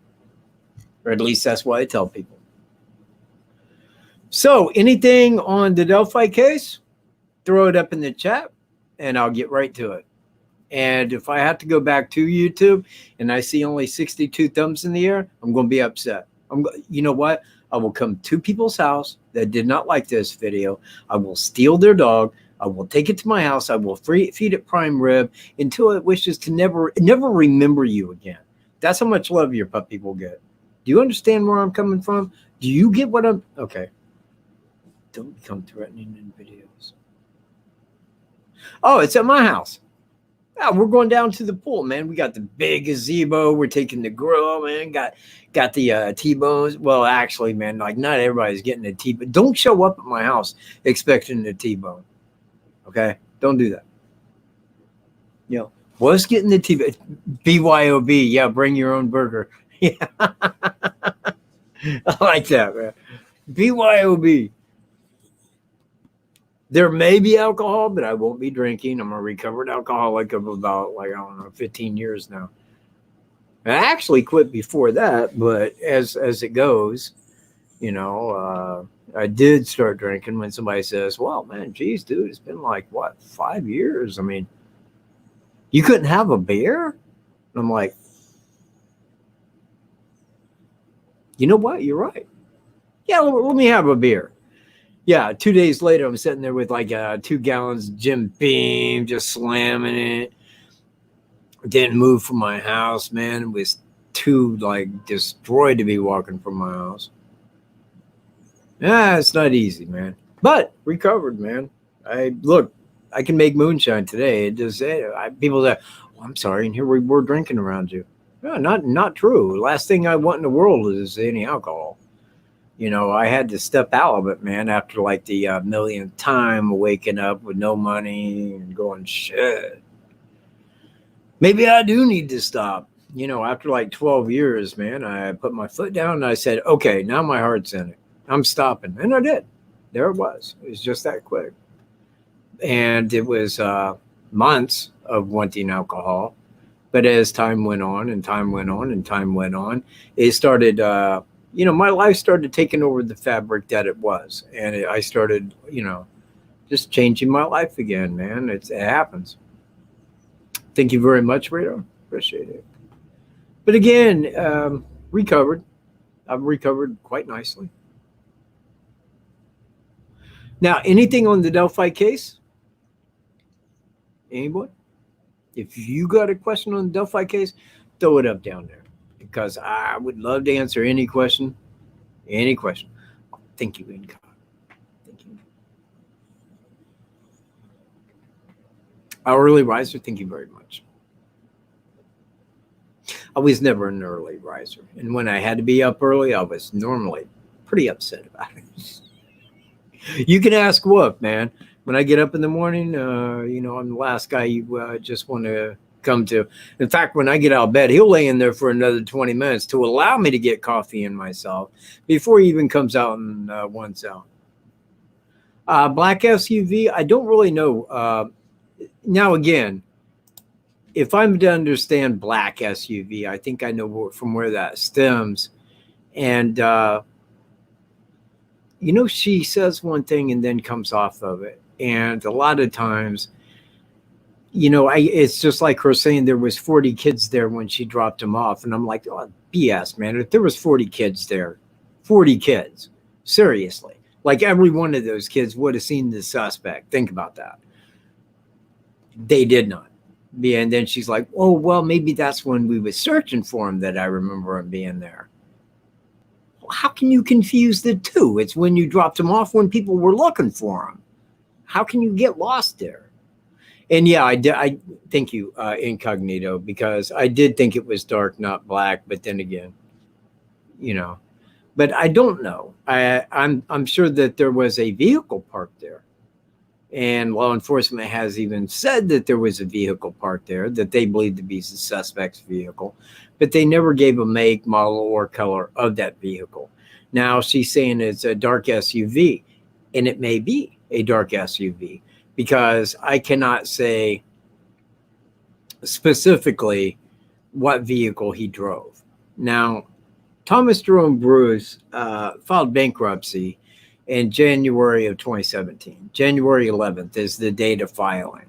Or at least that's what I tell people. So, anything on the Delphi case? Throw it up in the chat and I'll get right to it. And if I have to go back to YouTube and I see only 62 thumbs in the air, I'm going to be upset. You know what? I will come to people's house that did not like this video. I will steal their dog. I will take it to my house. I will feed it prime rib until it wishes to never remember you again. That's how much love your puppy will get. Do you understand where I'm coming from? Do you get what I'm... Okay. Don't become threatening in videos. Oh, it's at my house. Yeah, we're going down to the pool, man. We got the big gazebo. We're taking the grill, man. Got the T-bones. Well, actually, man, like not everybody's getting a T-bone. Don't show up at my house expecting a T-bone. Okay? Don't do that. Was getting the T-bone. BYOB. Yeah, bring your own burger. Yeah. I like that, man. BYOB. There may be alcohol, but I won't be drinking. I'm a recovered alcoholic of about, 15 years now. I actually quit before that, but as it goes, I did start drinking when somebody says, well, man, geez, dude, it's been 5 years? I mean, you couldn't have a beer? And I'm like, you know what? You're right. Yeah, let me have a beer. Yeah, 2 days later, I'm sitting there with 2 gallons of Jim Beam, just slamming it. Didn't move from my house, man. It was too destroyed to be walking from my house. Yeah, it's not easy, man. But recovered, man. I can make moonshine today. It just people say, oh, I'm sorry, and here we were drinking around you. No, not true. Last thing I want in the world is any alcohol. I had to step out of it, man, after the millionth time waking up with no money and going, shit. Maybe I do need to stop. After 12 years, man, I put my foot down and I said, okay, now my heart's in it. I'm stopping. And I did. There it was. It was just that quick. And it was months of wanting alcohol. But as time went on and time went on and time went on, it started... my life started taking over the fabric that it was. And I started, just changing my life again, man. It happens. Thank you very much, Rito. Appreciate it. But again, recovered. I've recovered quite nicely. Now, anything on the Delphi case? Anybody? If you got a question on the Delphi case, throw it up down there. Because I would love to answer any question. Any question. Thank you, Income. Thank you. Early riser, thank you very much. I was never an early riser. And when I had to be up early, I was normally pretty upset about it. You can ask Wolf, man. When I get up in the morning, I'm the last guy you just want to come to. In fact, when I get out of bed, he'll lay in there for another 20 minutes to allow me to get coffee in myself before he even comes out and wants out. Black SUV, I don't really know. Now, again, if I'm to understand black SUV, I think I know from where that stems. And, she says one thing and then comes off of it. And a lot of times, it's just like her saying there was 40 kids there when she dropped them off. And I'm like, oh, BS, man. If there was 40 kids there, 40 kids, seriously, every one of those kids would have seen the suspect. Think about that. They did not. Yeah, and then she's like, oh, well, maybe that's when we were searching for him that I remember him being there. How can you confuse the two? It's when you dropped them off when people were looking for them. How can you get lost there? And yeah, I thank you, Incognito, because I did think it was dark, not black. But then again, you know, but I don't know. I'm sure that there was a vehicle parked there. And law enforcement has even said that there was a vehicle parked there that they believe to be the suspect's vehicle, but they never gave a make, model, or color of that vehicle. Now she's saying it's a dark SUV, and it may be a dark SUV because I cannot say specifically what vehicle he drove. Now, Thomas Jerome Bruce filed bankruptcy in January of 2017. January 11th is the date of filing.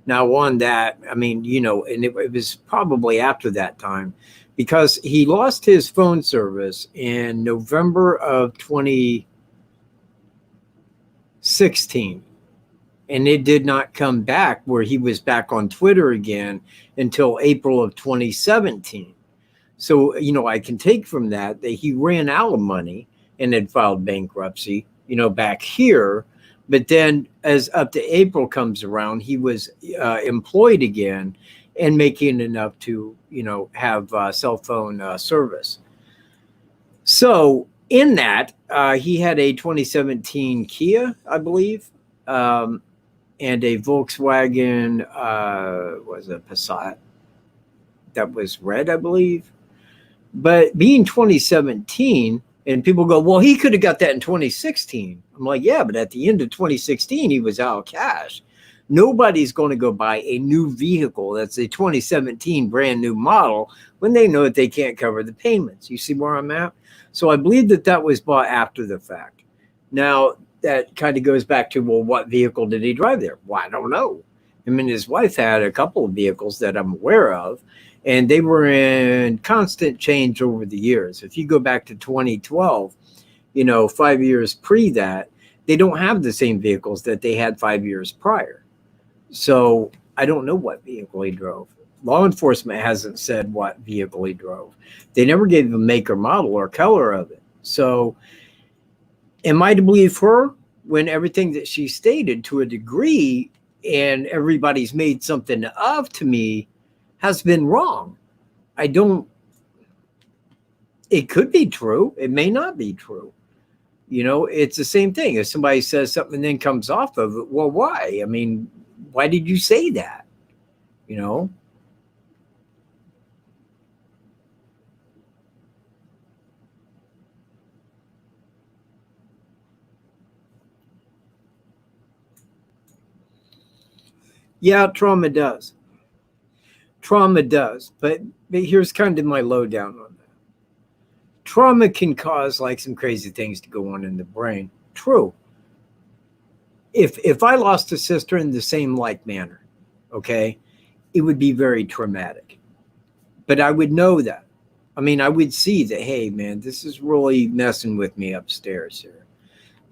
Now, on that, I mean, you know, and it was probably after that time because he lost his phone service in November of 2016. And it did not come back where he was back on Twitter again until April of 2017. So, you know, I can take from that he ran out of money and had filed bankruptcy, you know, back here. But then as up to April comes around, he was employed again and making enough to, you know, have cell phone service. So in that, he had a 2017 Kia, I believe, and a Volkswagen, was a Passat that was red, I believe. But being 2017, and people go, well, he could have got that in 2016. I'm like, yeah, but at the end of 2016, he was out of cash. Nobody's going to go buy a new vehicle that's a 2017 brand new model when they know that they can't cover the payments. You see where I'm at? So I believe that that was bought after the fact. Now, that kind of goes back to, well, what vehicle did he drive there? Well, I don't know. I mean, his wife had a couple of vehicles that I'm aware of, and they were in constant change over the years. If you go back to 2012, you know, 5 years pre that, they don't have the same vehicles that they had 5 years prior. So I don't know what vehicle he drove. Law enforcement hasn't said what vehicle he drove. They never gave a make or model or color of it. So am I to believe her when everything that she stated to a degree and everybody's made something of to me has been wrong? I don't, it could be true. It may not be true. You know, it's the same thing. If somebody says something and then comes off of it, well, why? I mean, why did you say that? You know? Yeah, trauma does. Trauma does. But here's kind of my lowdown on that. Trauma can cause like some crazy things to go on in the brain. True. If I lost a sister in the same like manner, okay, it would be very traumatic. But I would know that. I mean, I would see that, hey, man, this is really messing with me upstairs here.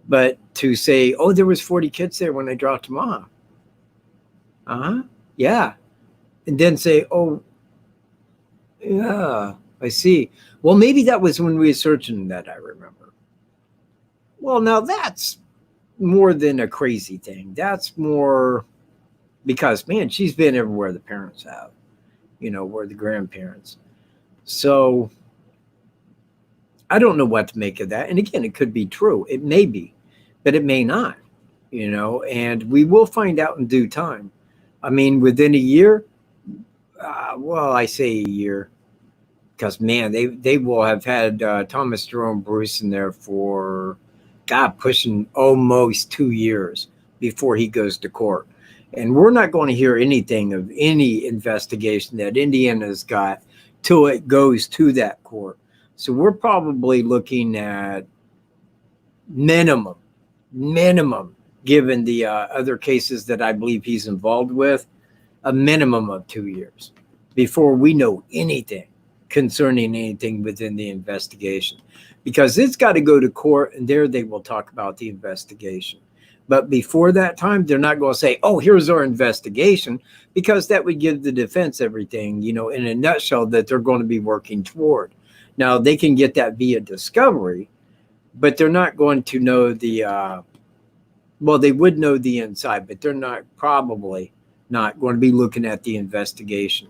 But to say, oh, there was 40 kids there when I dropped them off. Uh-huh. Yeah. And then say, oh, yeah, I see. Well, maybe that was when we were searching that, I remember. Well, now that's more than a crazy thing. That's more because, man, she's been everywhere the parents have, you know, where the grandparents. So I don't know what to make of that. And again, it could be true. It may be, but it may not, you know, and we will find out in due time. I mean, within a year, well, I say a year, because, man, they will have had Thomas Jerome Bruce in there for, God, pushing almost 2 years before he goes to court. And we're not going to hear anything of any investigation that Indiana's got till it goes to that court. So we're probably looking at minimum, given the other cases that I believe he's involved with, a minimum of 2 years before we know anything concerning anything within the investigation, because it's got to go to court and there they will talk about the investigation. But before that time, they're not going to say, oh, here's our investigation, because that would give the defense everything, you know, in a nutshell that they're going to be working toward. Now, they can get that via discovery, but they're not going to know the, well, they would know the inside, but they're not probably not going to be looking at the investigation.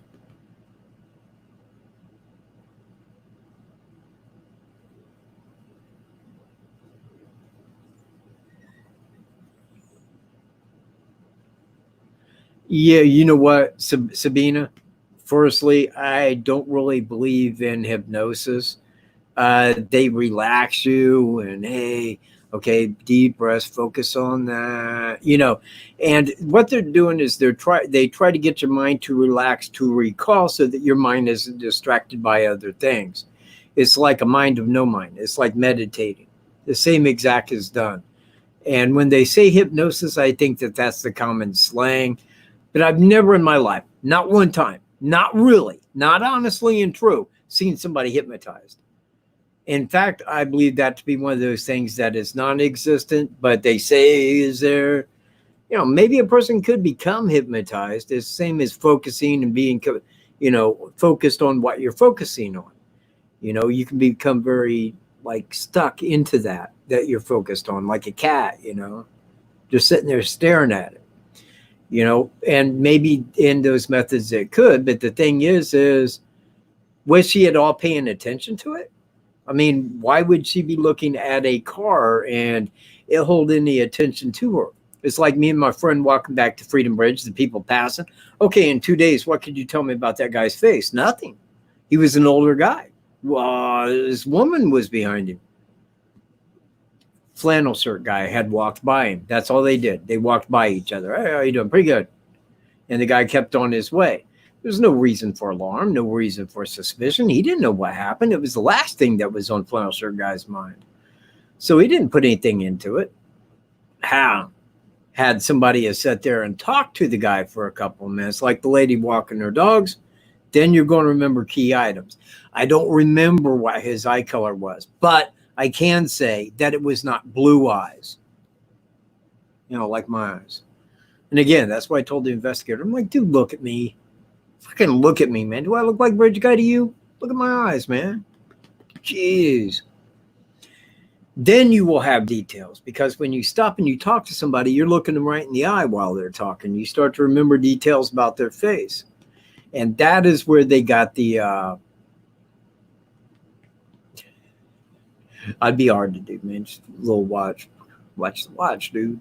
Yeah, you know what, Sabina? Firstly, I don't really believe in hypnosis. They relax you and, hey, okay, deep breaths, focus on that, you know. And what they're doing is they try to get your mind to relax, to recall, so that your mind isn't distracted by other things. It's like a mind of no mind. It's like meditating. The same exact is done. And when they say hypnosis, I think that that's the common slang. But I've never in my life, not one time, not really, not honestly and true, seen somebody hypnotized. In fact, I believe that to be one of those things that is non-existent, but they say is there, you know, maybe a person could become hypnotized. It's the same as focusing and being, you know, focused on what you're focusing on. You know, you can become very like stuck into that you're focused on, like a cat, you know, just sitting there staring at it. You know, and maybe in those methods it could, but the thing is was she at all paying attention to it? I mean, why would she be looking at a car and it hold any attention to her? It's like me and my friend walking back to Freedom Bridge, the people passing. Okay, in 2 days, what could you tell me about that guy's face? Nothing. He was an older guy. Well, this woman was behind him. Flannel shirt guy had walked by him. That's all they did. They walked by each other. Hey, how you doing? Pretty good. And the guy kept on his way. There's no reason for alarm, no reason for suspicion. He didn't know what happened. It was the last thing that was on flannel shirt guy's mind. So he didn't put anything into it. How? Had somebody sat there and talked to the guy for a couple of minutes, like the lady walking her dogs, then you're going to remember key items. I don't remember what his eye color was, but I can say that it was not blue eyes, you know, like my eyes. And again, that's why I told the investigator, I'm like, dude, look at me. Fucking look at me, man. Do I look like Bridge Guy to you? Look at my eyes, man. Jeez. Then you will have details, because when you stop and you talk to somebody, you're looking them right in the eye while they're talking. You start to remember details about their face. And that is where they got the... I'd be hard to do, man. Just a little watch the watch, dude.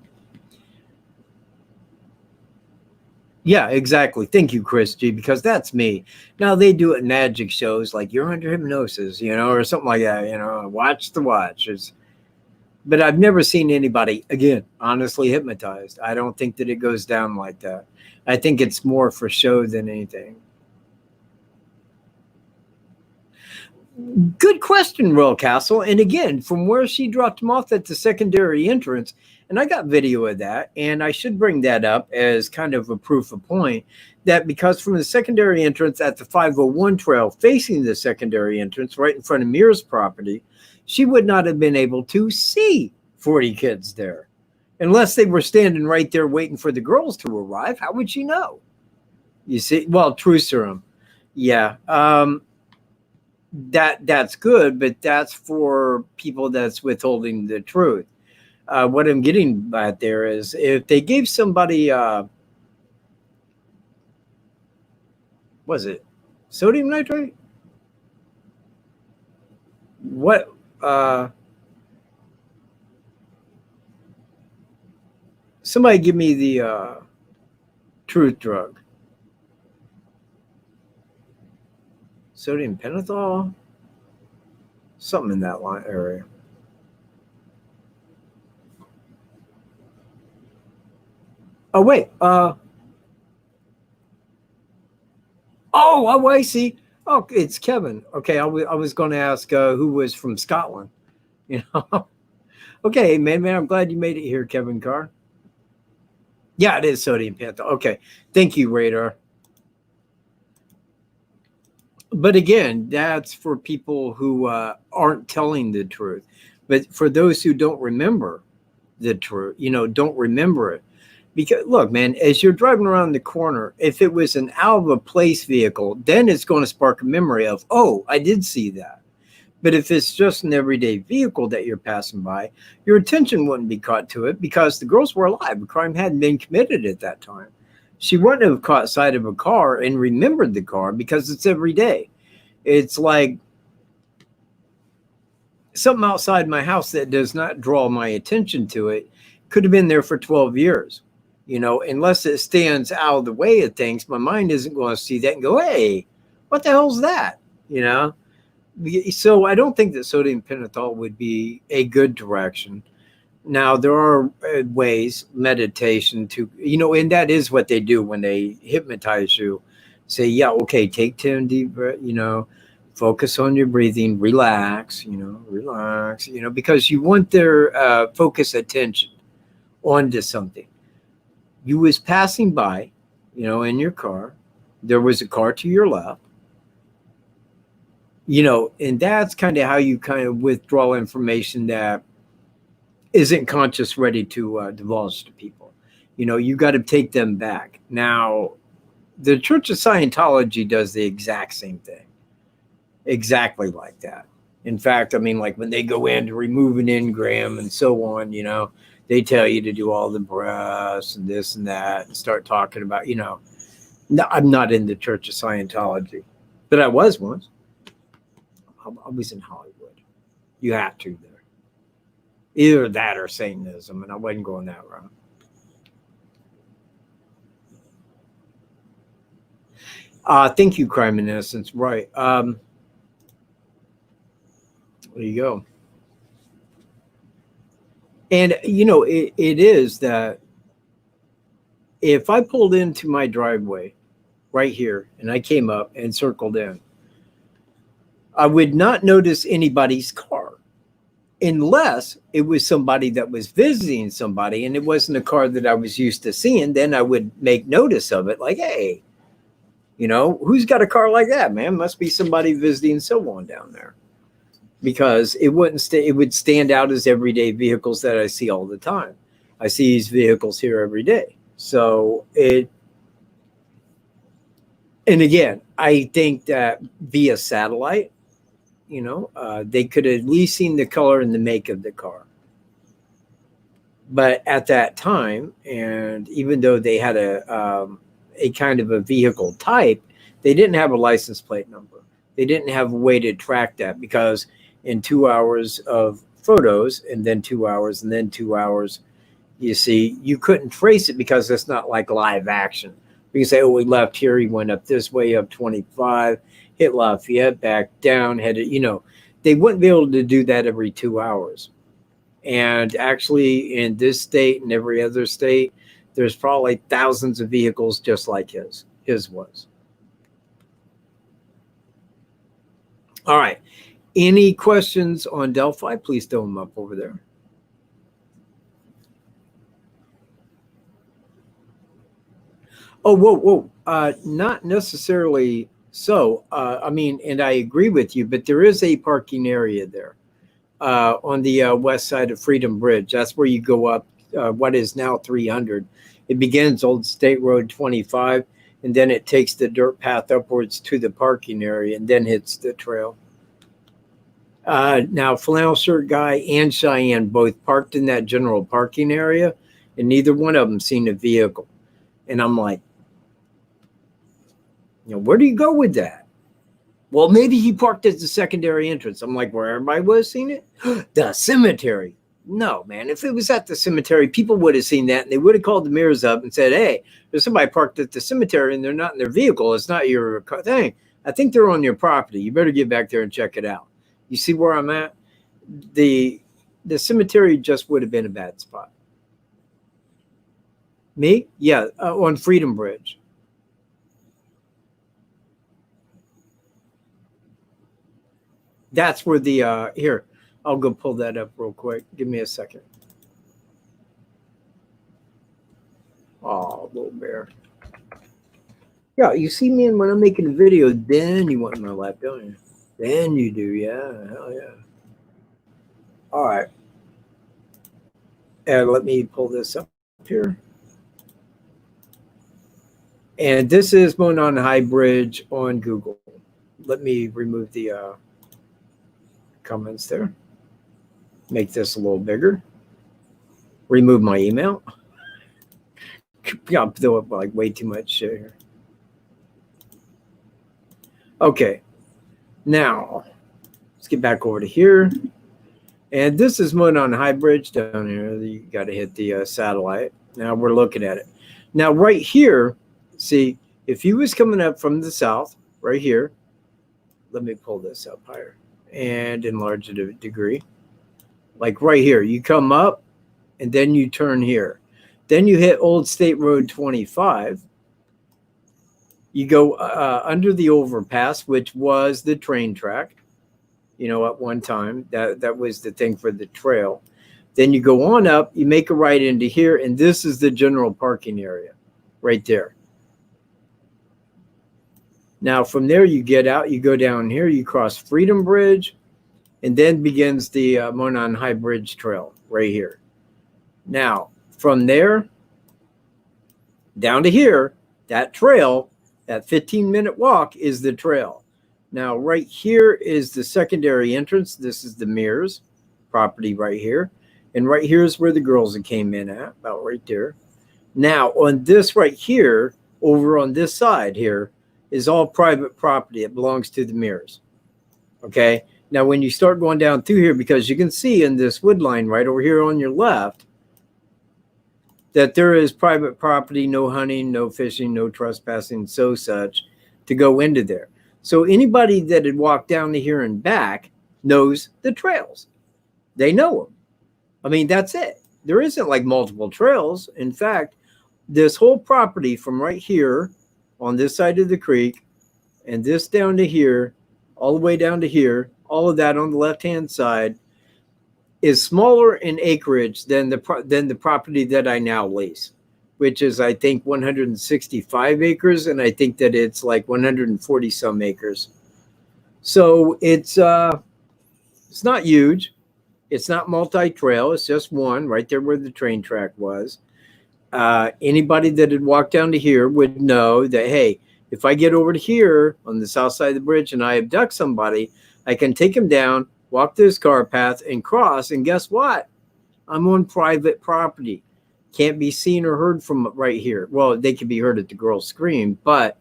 Yeah, exactly. Thank you, Chris G, because that's me. Now they do it in magic shows like you're under hypnosis, you know, or something like that, you know, watch the watch. But I've never seen anybody, again, honestly hypnotized. I don't think that it goes down like that. I think it's more for show than anything. Good question, Royal Castle. And again, from where she dropped him off at the secondary entrance, and I got video of that, and I should bring that up as kind of a proof of point, that because from the secondary entrance at the 501 trail facing the secondary entrance right in front of Mir's property, she would not have been able to see 40 kids there. Unless they were standing right there waiting for the girls to arrive, how would she know? You see, well, true serum. Yeah. That's good, but that's for people that's withholding the truth. What I'm getting at there is if they gave somebody, was it sodium nitrate? What? Somebody give me the truth drug. Sodium pentothal, something in that line area. Oh wait, oh, I see. Oh, it's Kevin. Okay, I was going to ask who was from Scotland. You know. Okay, man, I'm glad you made it here, Kevin Carr. Yeah, it is sodium pentothal. Okay, thank you, Radar. But again, that's for people who aren't telling the truth. But for those who don't remember the truth, you know, don't remember it. Because, look, man, as you're driving around the corner, if it was an out-of-place vehicle, then it's going to spark a memory of, oh, I did see that. But if it's just an everyday vehicle that you're passing by, your attention wouldn't be caught to it because the girls were alive. The crime hadn't been committed at that time. She wouldn't have caught sight of a car and remembered the car because it's every day. It's like something outside my house that does not draw my attention to it could have been there for 12 years. You know, unless it stands out of the way of things, my mind isn't going to see that and go, hey, what the hell's that? You know? So I don't think that sodium pentothal would be a good direction. Now, there are ways, meditation to, you know, and that is what they do when they hypnotize you. Say, yeah, okay, take 10 deep breaths, you know, focus on your breathing, relax, because you want their focus attention onto something. You was passing by, you know, in your car. There was a car to your left. You know, and that's kind of how you kind of withdraw information that isn't conscious ready to divulge to people. You know, you got to take them back. Now, the Church of Scientology does the exact same thing. Exactly like that. In fact, I mean, like when they go in to remove an engram and so on, you know, they tell you to do all the breaths and this and that and start talking about, you know, no, I'm not in the Church of Scientology, but I was once. I was in Hollywood. You have to there. Either that or Satanism, and I wasn't going that route. Thank you, Crime and Innocence. Right. There you go. And, you know, it is that if I pulled into my driveway right here and I came up and circled in, I would not notice anybody's car unless it was somebody that was visiting somebody and it wasn't a car that I was used to seeing. Then I would make notice of it like, hey, you know, who's got a car like that, man? Must be somebody visiting someone down there. Because it wouldn't it would stand out as everyday vehicles that I see all the time. I see these vehicles here every day. So and again, I think that via satellite, you know, they could have at least seen the color and the make of the car. But at that time, and even though they had a kind of a vehicle type, they didn't have a license plate number. They didn't have a way to track that because in 2 hours of photos and then 2 hours and then 2 hours, you see, you couldn't trace it because it's not like live action. You can say, oh, he left here, he went up this way, up 25, hit Lafayette, back down, headed, you know, they wouldn't be able to do that every 2 hours. And actually in this state and every other state, there's probably thousands of vehicles just like his was. All right. Any questions on Delphi? Please throw them up over there. Oh, whoa. Not necessarily so. I mean, and I agree with you, but there is a parking area there on the west side of Freedom Bridge. That's where you go up what is now 300. It begins Old State Road 25, and then it takes the dirt path upwards to the parking area and then hits the trail. Now, Flannel Shirt Guy and Cheyenne both parked in that general parking area, and neither one of them seen a vehicle. And I'm like, you know, where do you go with that? Well, maybe he parked at the secondary entrance. I'm like, where everybody was seeing it? The cemetery. No, man. If it was at the cemetery, people would have seen that, and they would have called the mirrors up and said, hey, there's somebody parked at the cemetery, and they're not in their vehicle. It's not your thing. I think they're on your property. You better get back there and check it out. You see where I'm at? The cemetery just would have been a bad spot. Me? Yeah, on Freedom Bridge. That's where the, here, I'll go pull that up real quick. Give me a second. Oh, little bear. Yeah, you see me when I'm making a video, then you want my lap, don't you? Then you do, yeah, hell yeah. All right. And let me pull this up here. And this is Monon High Bridge on Google. Let me remove the comments there. Make this a little bigger. Remove my email. Yeah, throw up like way too much shit here. Okay, now let's get back over to here. And this is mode on High Bridge down here. You got to hit the satellite. Now we're looking at it. Now right here, see, if he was coming up from the south, right here, let me pull this up higher and enlarge it a degree. Like right here, you come up and then you turn here. Then you hit Old State Road 25. You go under the overpass, which was the train track. You know, at one time, that was the thing for the trail. Then you go on up, you make a right into here, and this is the general parking area right there. Now, from there, you get out, you go down here, you cross Freedom Bridge, and then begins the Monon High Bridge Trail right here. Now, from there down to here, that trail, that 15-minute walk is the trail. Now, right here is the secondary entrance. This is the Mears property right here. And right here is where the girls that came in at, about right there. Now, on this right here, over on this side here, is all private property. It belongs to the Mears. Okay? Now, when you start going down through here, because you can see in this wood line right over here on your left, that there is private property, no hunting, no fishing, no trespassing, so such, to go into there. So anybody that had walked down to here and back knows the trails. They know them. I mean, that's it. There isn't like multiple trails. In fact, this whole property from right here on this side of the creek and this down to here, all the way down to here, all of that on the left-hand side is smaller in acreage than the property that I now lease, which is, I think, 165 acres, and I think that it's like 140 some acres. So it's not huge. It's not multi-trail. It's just one right there where the train track was. Anybody that had walked down to here would know that, hey, if I get over to here on the south side of the bridge and I abduct somebody, I can take him down, walk this car path and cross. And guess what? I'm on private property. Can't be seen or heard from right here. Well, they could be heard at the girls scream, but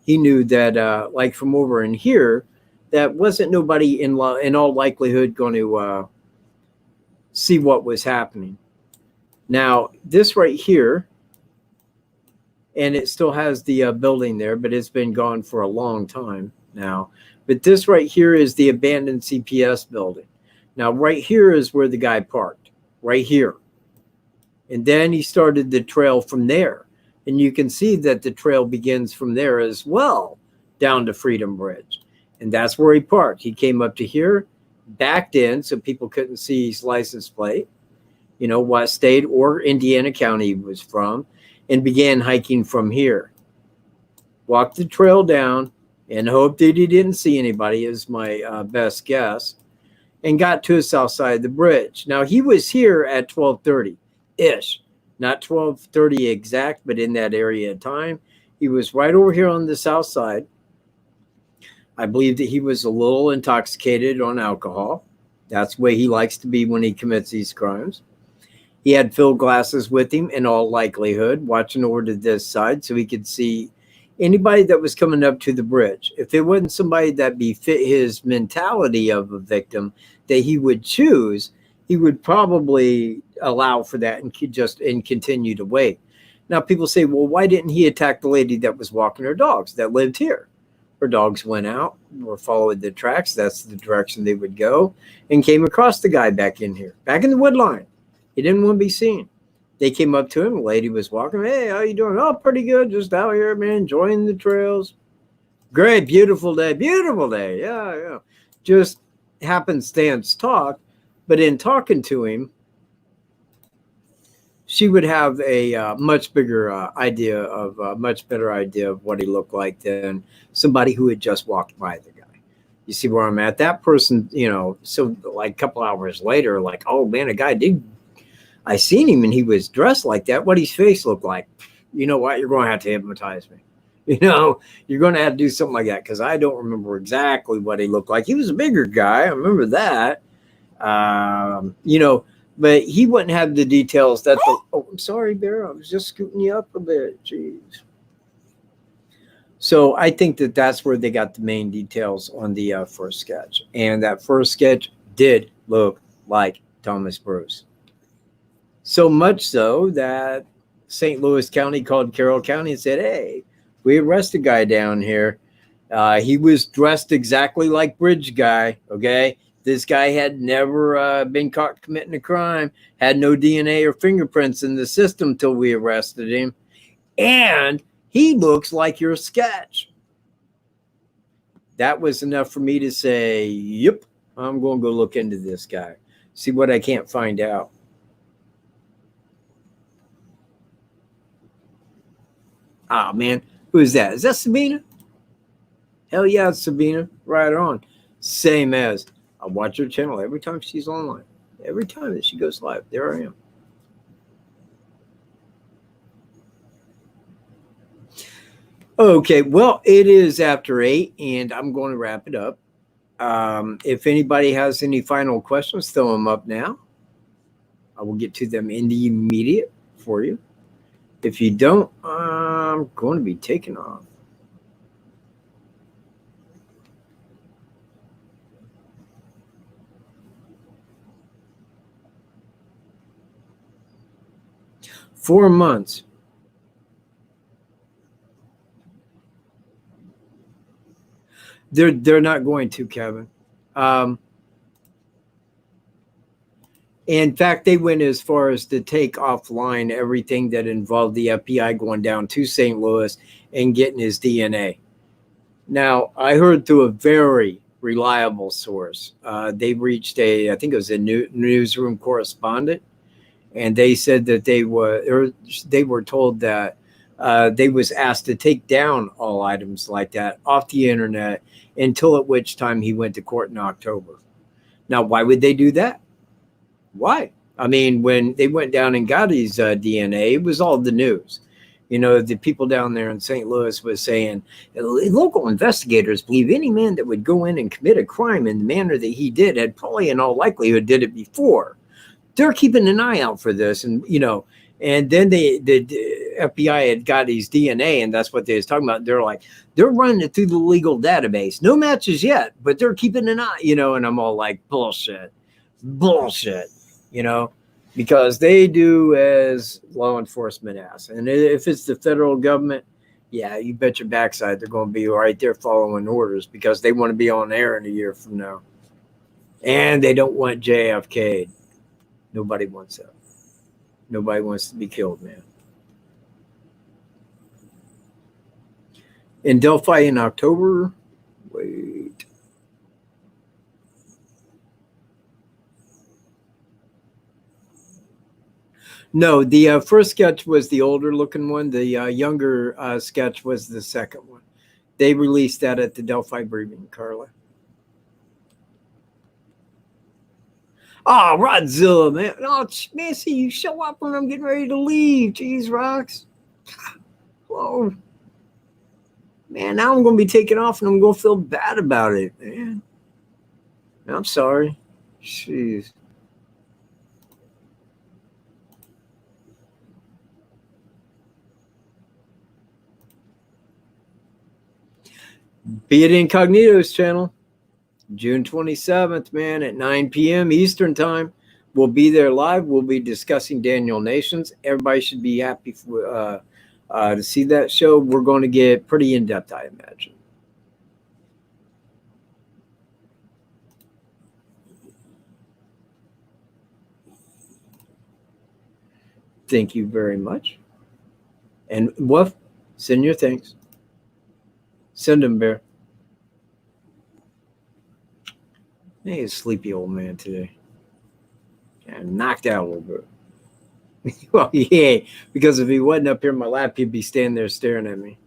he knew that like from over in here, that wasn't nobody in all likelihood going to see what was happening. Now, this right here, and it still has the building there, but it's been gone for a long time now. But this right here is the abandoned CPS building. Now, right here is where the guy parked, right here. And then he started the trail from there. And you can see that the trail begins from there as well, down to Freedom Bridge. And that's where he parked. He came up to here, backed in so people couldn't see his license plate, you know, what state or Indiana County he was from, and began hiking from here. Walked the trail down and hoped that he didn't see anybody, is my best guess, and got to the south side of the bridge. Now, he was here at 12:30-ish, not 12:30 exact, but in that area of time. He was right over here on the south side. I believe that he was a little intoxicated on alcohol. That's the way he likes to be when he commits these crimes. He had filled glasses with him in all likelihood, watching over to this side so he could see anybody that was coming up to the bridge. If it wasn't somebody that befit his mentality of a victim that he would choose, he would probably allow for that and continue to wait. Now, people say, well, why didn't he attack the lady that was walking her dogs that lived here? Her dogs went out, were following the tracks. That's the direction they would go, and came across the guy back in here, back in the wood line. He didn't want to be seen. They came up to him. The lady was walking. Hey, how you doing? Oh, pretty good. Just out here, man, enjoying the trails. Great, beautiful day. Beautiful day. Yeah. Just happenstance talk. But in talking to him, she would have a much bigger idea of a much better idea of what he looked like than somebody who had just walked by the guy. You see where I'm at? That person, you know, so like a couple hours later, like, oh man, a guy did. I seen him and he was dressed like that. What his face looked like? You know what? You're going to have to hypnotize me. You know, you're going to have to do something like that because I don't remember exactly what he looked like. He was a bigger guy. I remember that. You know, but he wouldn't have the details that the, oh, I'm sorry, Bear. I was just scooting you up a bit. Jeez. So I think that that's where they got the main details on the first sketch. And that first sketch did look like Thomas Bruce. So much so that St. Louis County called Carroll County and said, hey, we arrested a guy down here. He was dressed exactly like Bridge Guy, okay? This guy had never been caught committing a crime, had no DNA or fingerprints in the system till we arrested him. And he looks like your sketch. That was enough for me to say, yep, I'm going to go look into this guy, see what I can't find out. Oh, man, who is that? Is that Sabina? Hell yeah, it's Sabina. Right on. Same as I watch her channel every time she's online. Every time that she goes live, there I am. Okay, well, it is after 8, and I'm going to wrap it up. If anybody has any final questions, throw them up now. I will get to them in the immediate for you. If you don't, I'm going to be taking off. Four months. They're not going to, Kevin. In fact, they went as far as to take offline everything that involved the FBI going down to St. Louis and getting his DNA. Now, I heard through a very reliable source. They reached I think it was a newsroom correspondent, and they said that they were told that they was asked to take down all items like that off the internet until at which time he went to court in October. Now, why would they do that? Why? I mean, when they went down and got his DNA, it was all the news. You know, the people down there in St. Louis was saying, local investigators believe any man that would go in and commit a crime in the manner that he did had probably in all likelihood did it before. They're keeping an eye out for this. And, you know, and then the FBI had got his DNA, and that's what they was talking about. They're like, they're running it through the legal database. No matches yet, but they're keeping an eye, you know, and I'm all like, bullshit, you know, because they do as law enforcement asks. And if it's the federal government, yeah, you bet your backside they're going to be right there following orders because they want to be on air in a year from now. And they don't want JFK. Nobody wants that. Nobody wants to be killed, man. In Delphi in October, wait. No, the first sketch was the older looking one. The younger sketch was the second one. They released that at the Delphi briefing, Carla. Oh, Rodzilla, man. Oh, man, see, you show up when I'm getting ready to leave. Jeez, Rocks. Whoa. Man, now I'm going to be taking off and I'm going to feel bad about it, man. I'm sorry. Jeez. Be It Incognito's channel. June 27th, man, at 9 p.m. Eastern time. We'll be there live. We'll be discussing Daniel Nations. Everybody should be happy for, to see that show. We're going to get pretty in-depth, I imagine. Thank you very much. And Woof, send your thanks. Send them, Bear. Hey, a sleepy old man today. And knocked out a little bit. Well, yeah, because if he wasn't up here in my lap, he'd be standing there staring at me.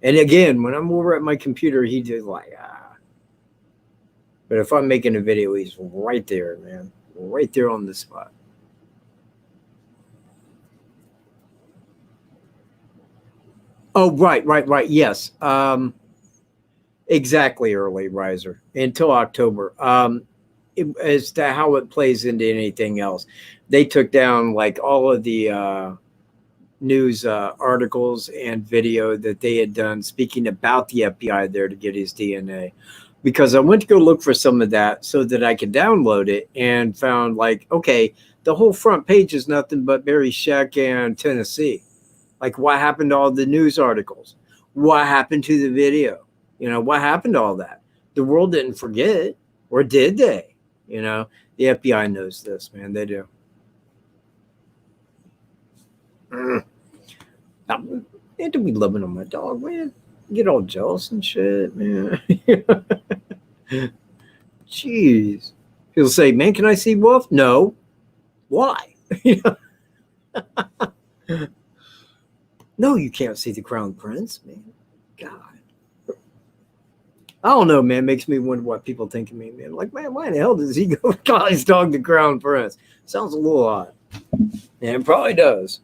And again, when I'm over at my computer, he just like, ah. But if I'm making a video, he's right there, man. Right there on the spot. Oh, right. Yes. Exactly, early riser until October. As to how it plays into anything else, they took down like all of the news articles and video that they had done speaking about the FBI there to get his DNA. Because I went to go look for some of that so that I could download it and found like, okay, the whole front page is nothing but Barry Scheck and Tennessee. Like, what happened to all the news articles? What happened to the video? You know, what happened to all that? The world didn't forget, or did they? You know, the FBI knows this, man. They do. Man, to be loving on my dog, man. Get all jealous and shit, man. Jeez. He'll say, man, can I see Wolf? No. Why? No, you can't see the Crown Prince, man. God. I don't know, man. Makes me wonder what people think of me, man. Like, man, why in the hell does he go call his dog the Crown Prince? Sounds a little odd. And it probably does.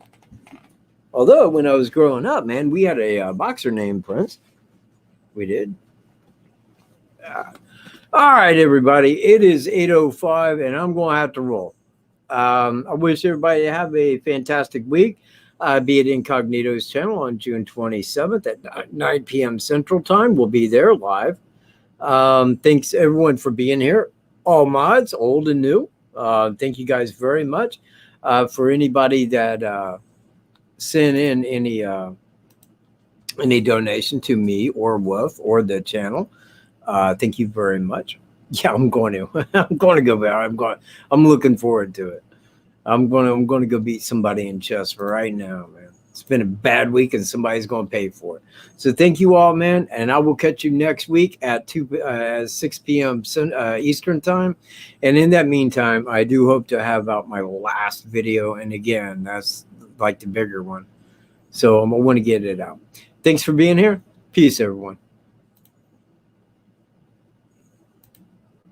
Although, when I was growing up, man, we had a boxer named Prince. We did. All right, everybody. It is 8:05, and I'm going to have to roll. I wish everybody to have a fantastic week. Be it Incognito's channel on June 27th at 9 p.m. Central Time. We'll be there live. Thanks, everyone, for being here. All mods, old and new. Thank you guys very much. For anybody that sent in any donation to me or Wolf or the channel, thank you very much. Yeah, I'm going to. I'm going to go there. I'm looking forward to it. I'm going to go beat somebody in chess for right now, man. It's been a bad week, and somebody's going to pay for it. So thank you all, man, and I will catch you next week at 6 p.m. Eastern time. And in that meantime, I do hope to have out my last video, and again, that's like the bigger one. So I want to get it out. Thanks for being here. Peace, everyone.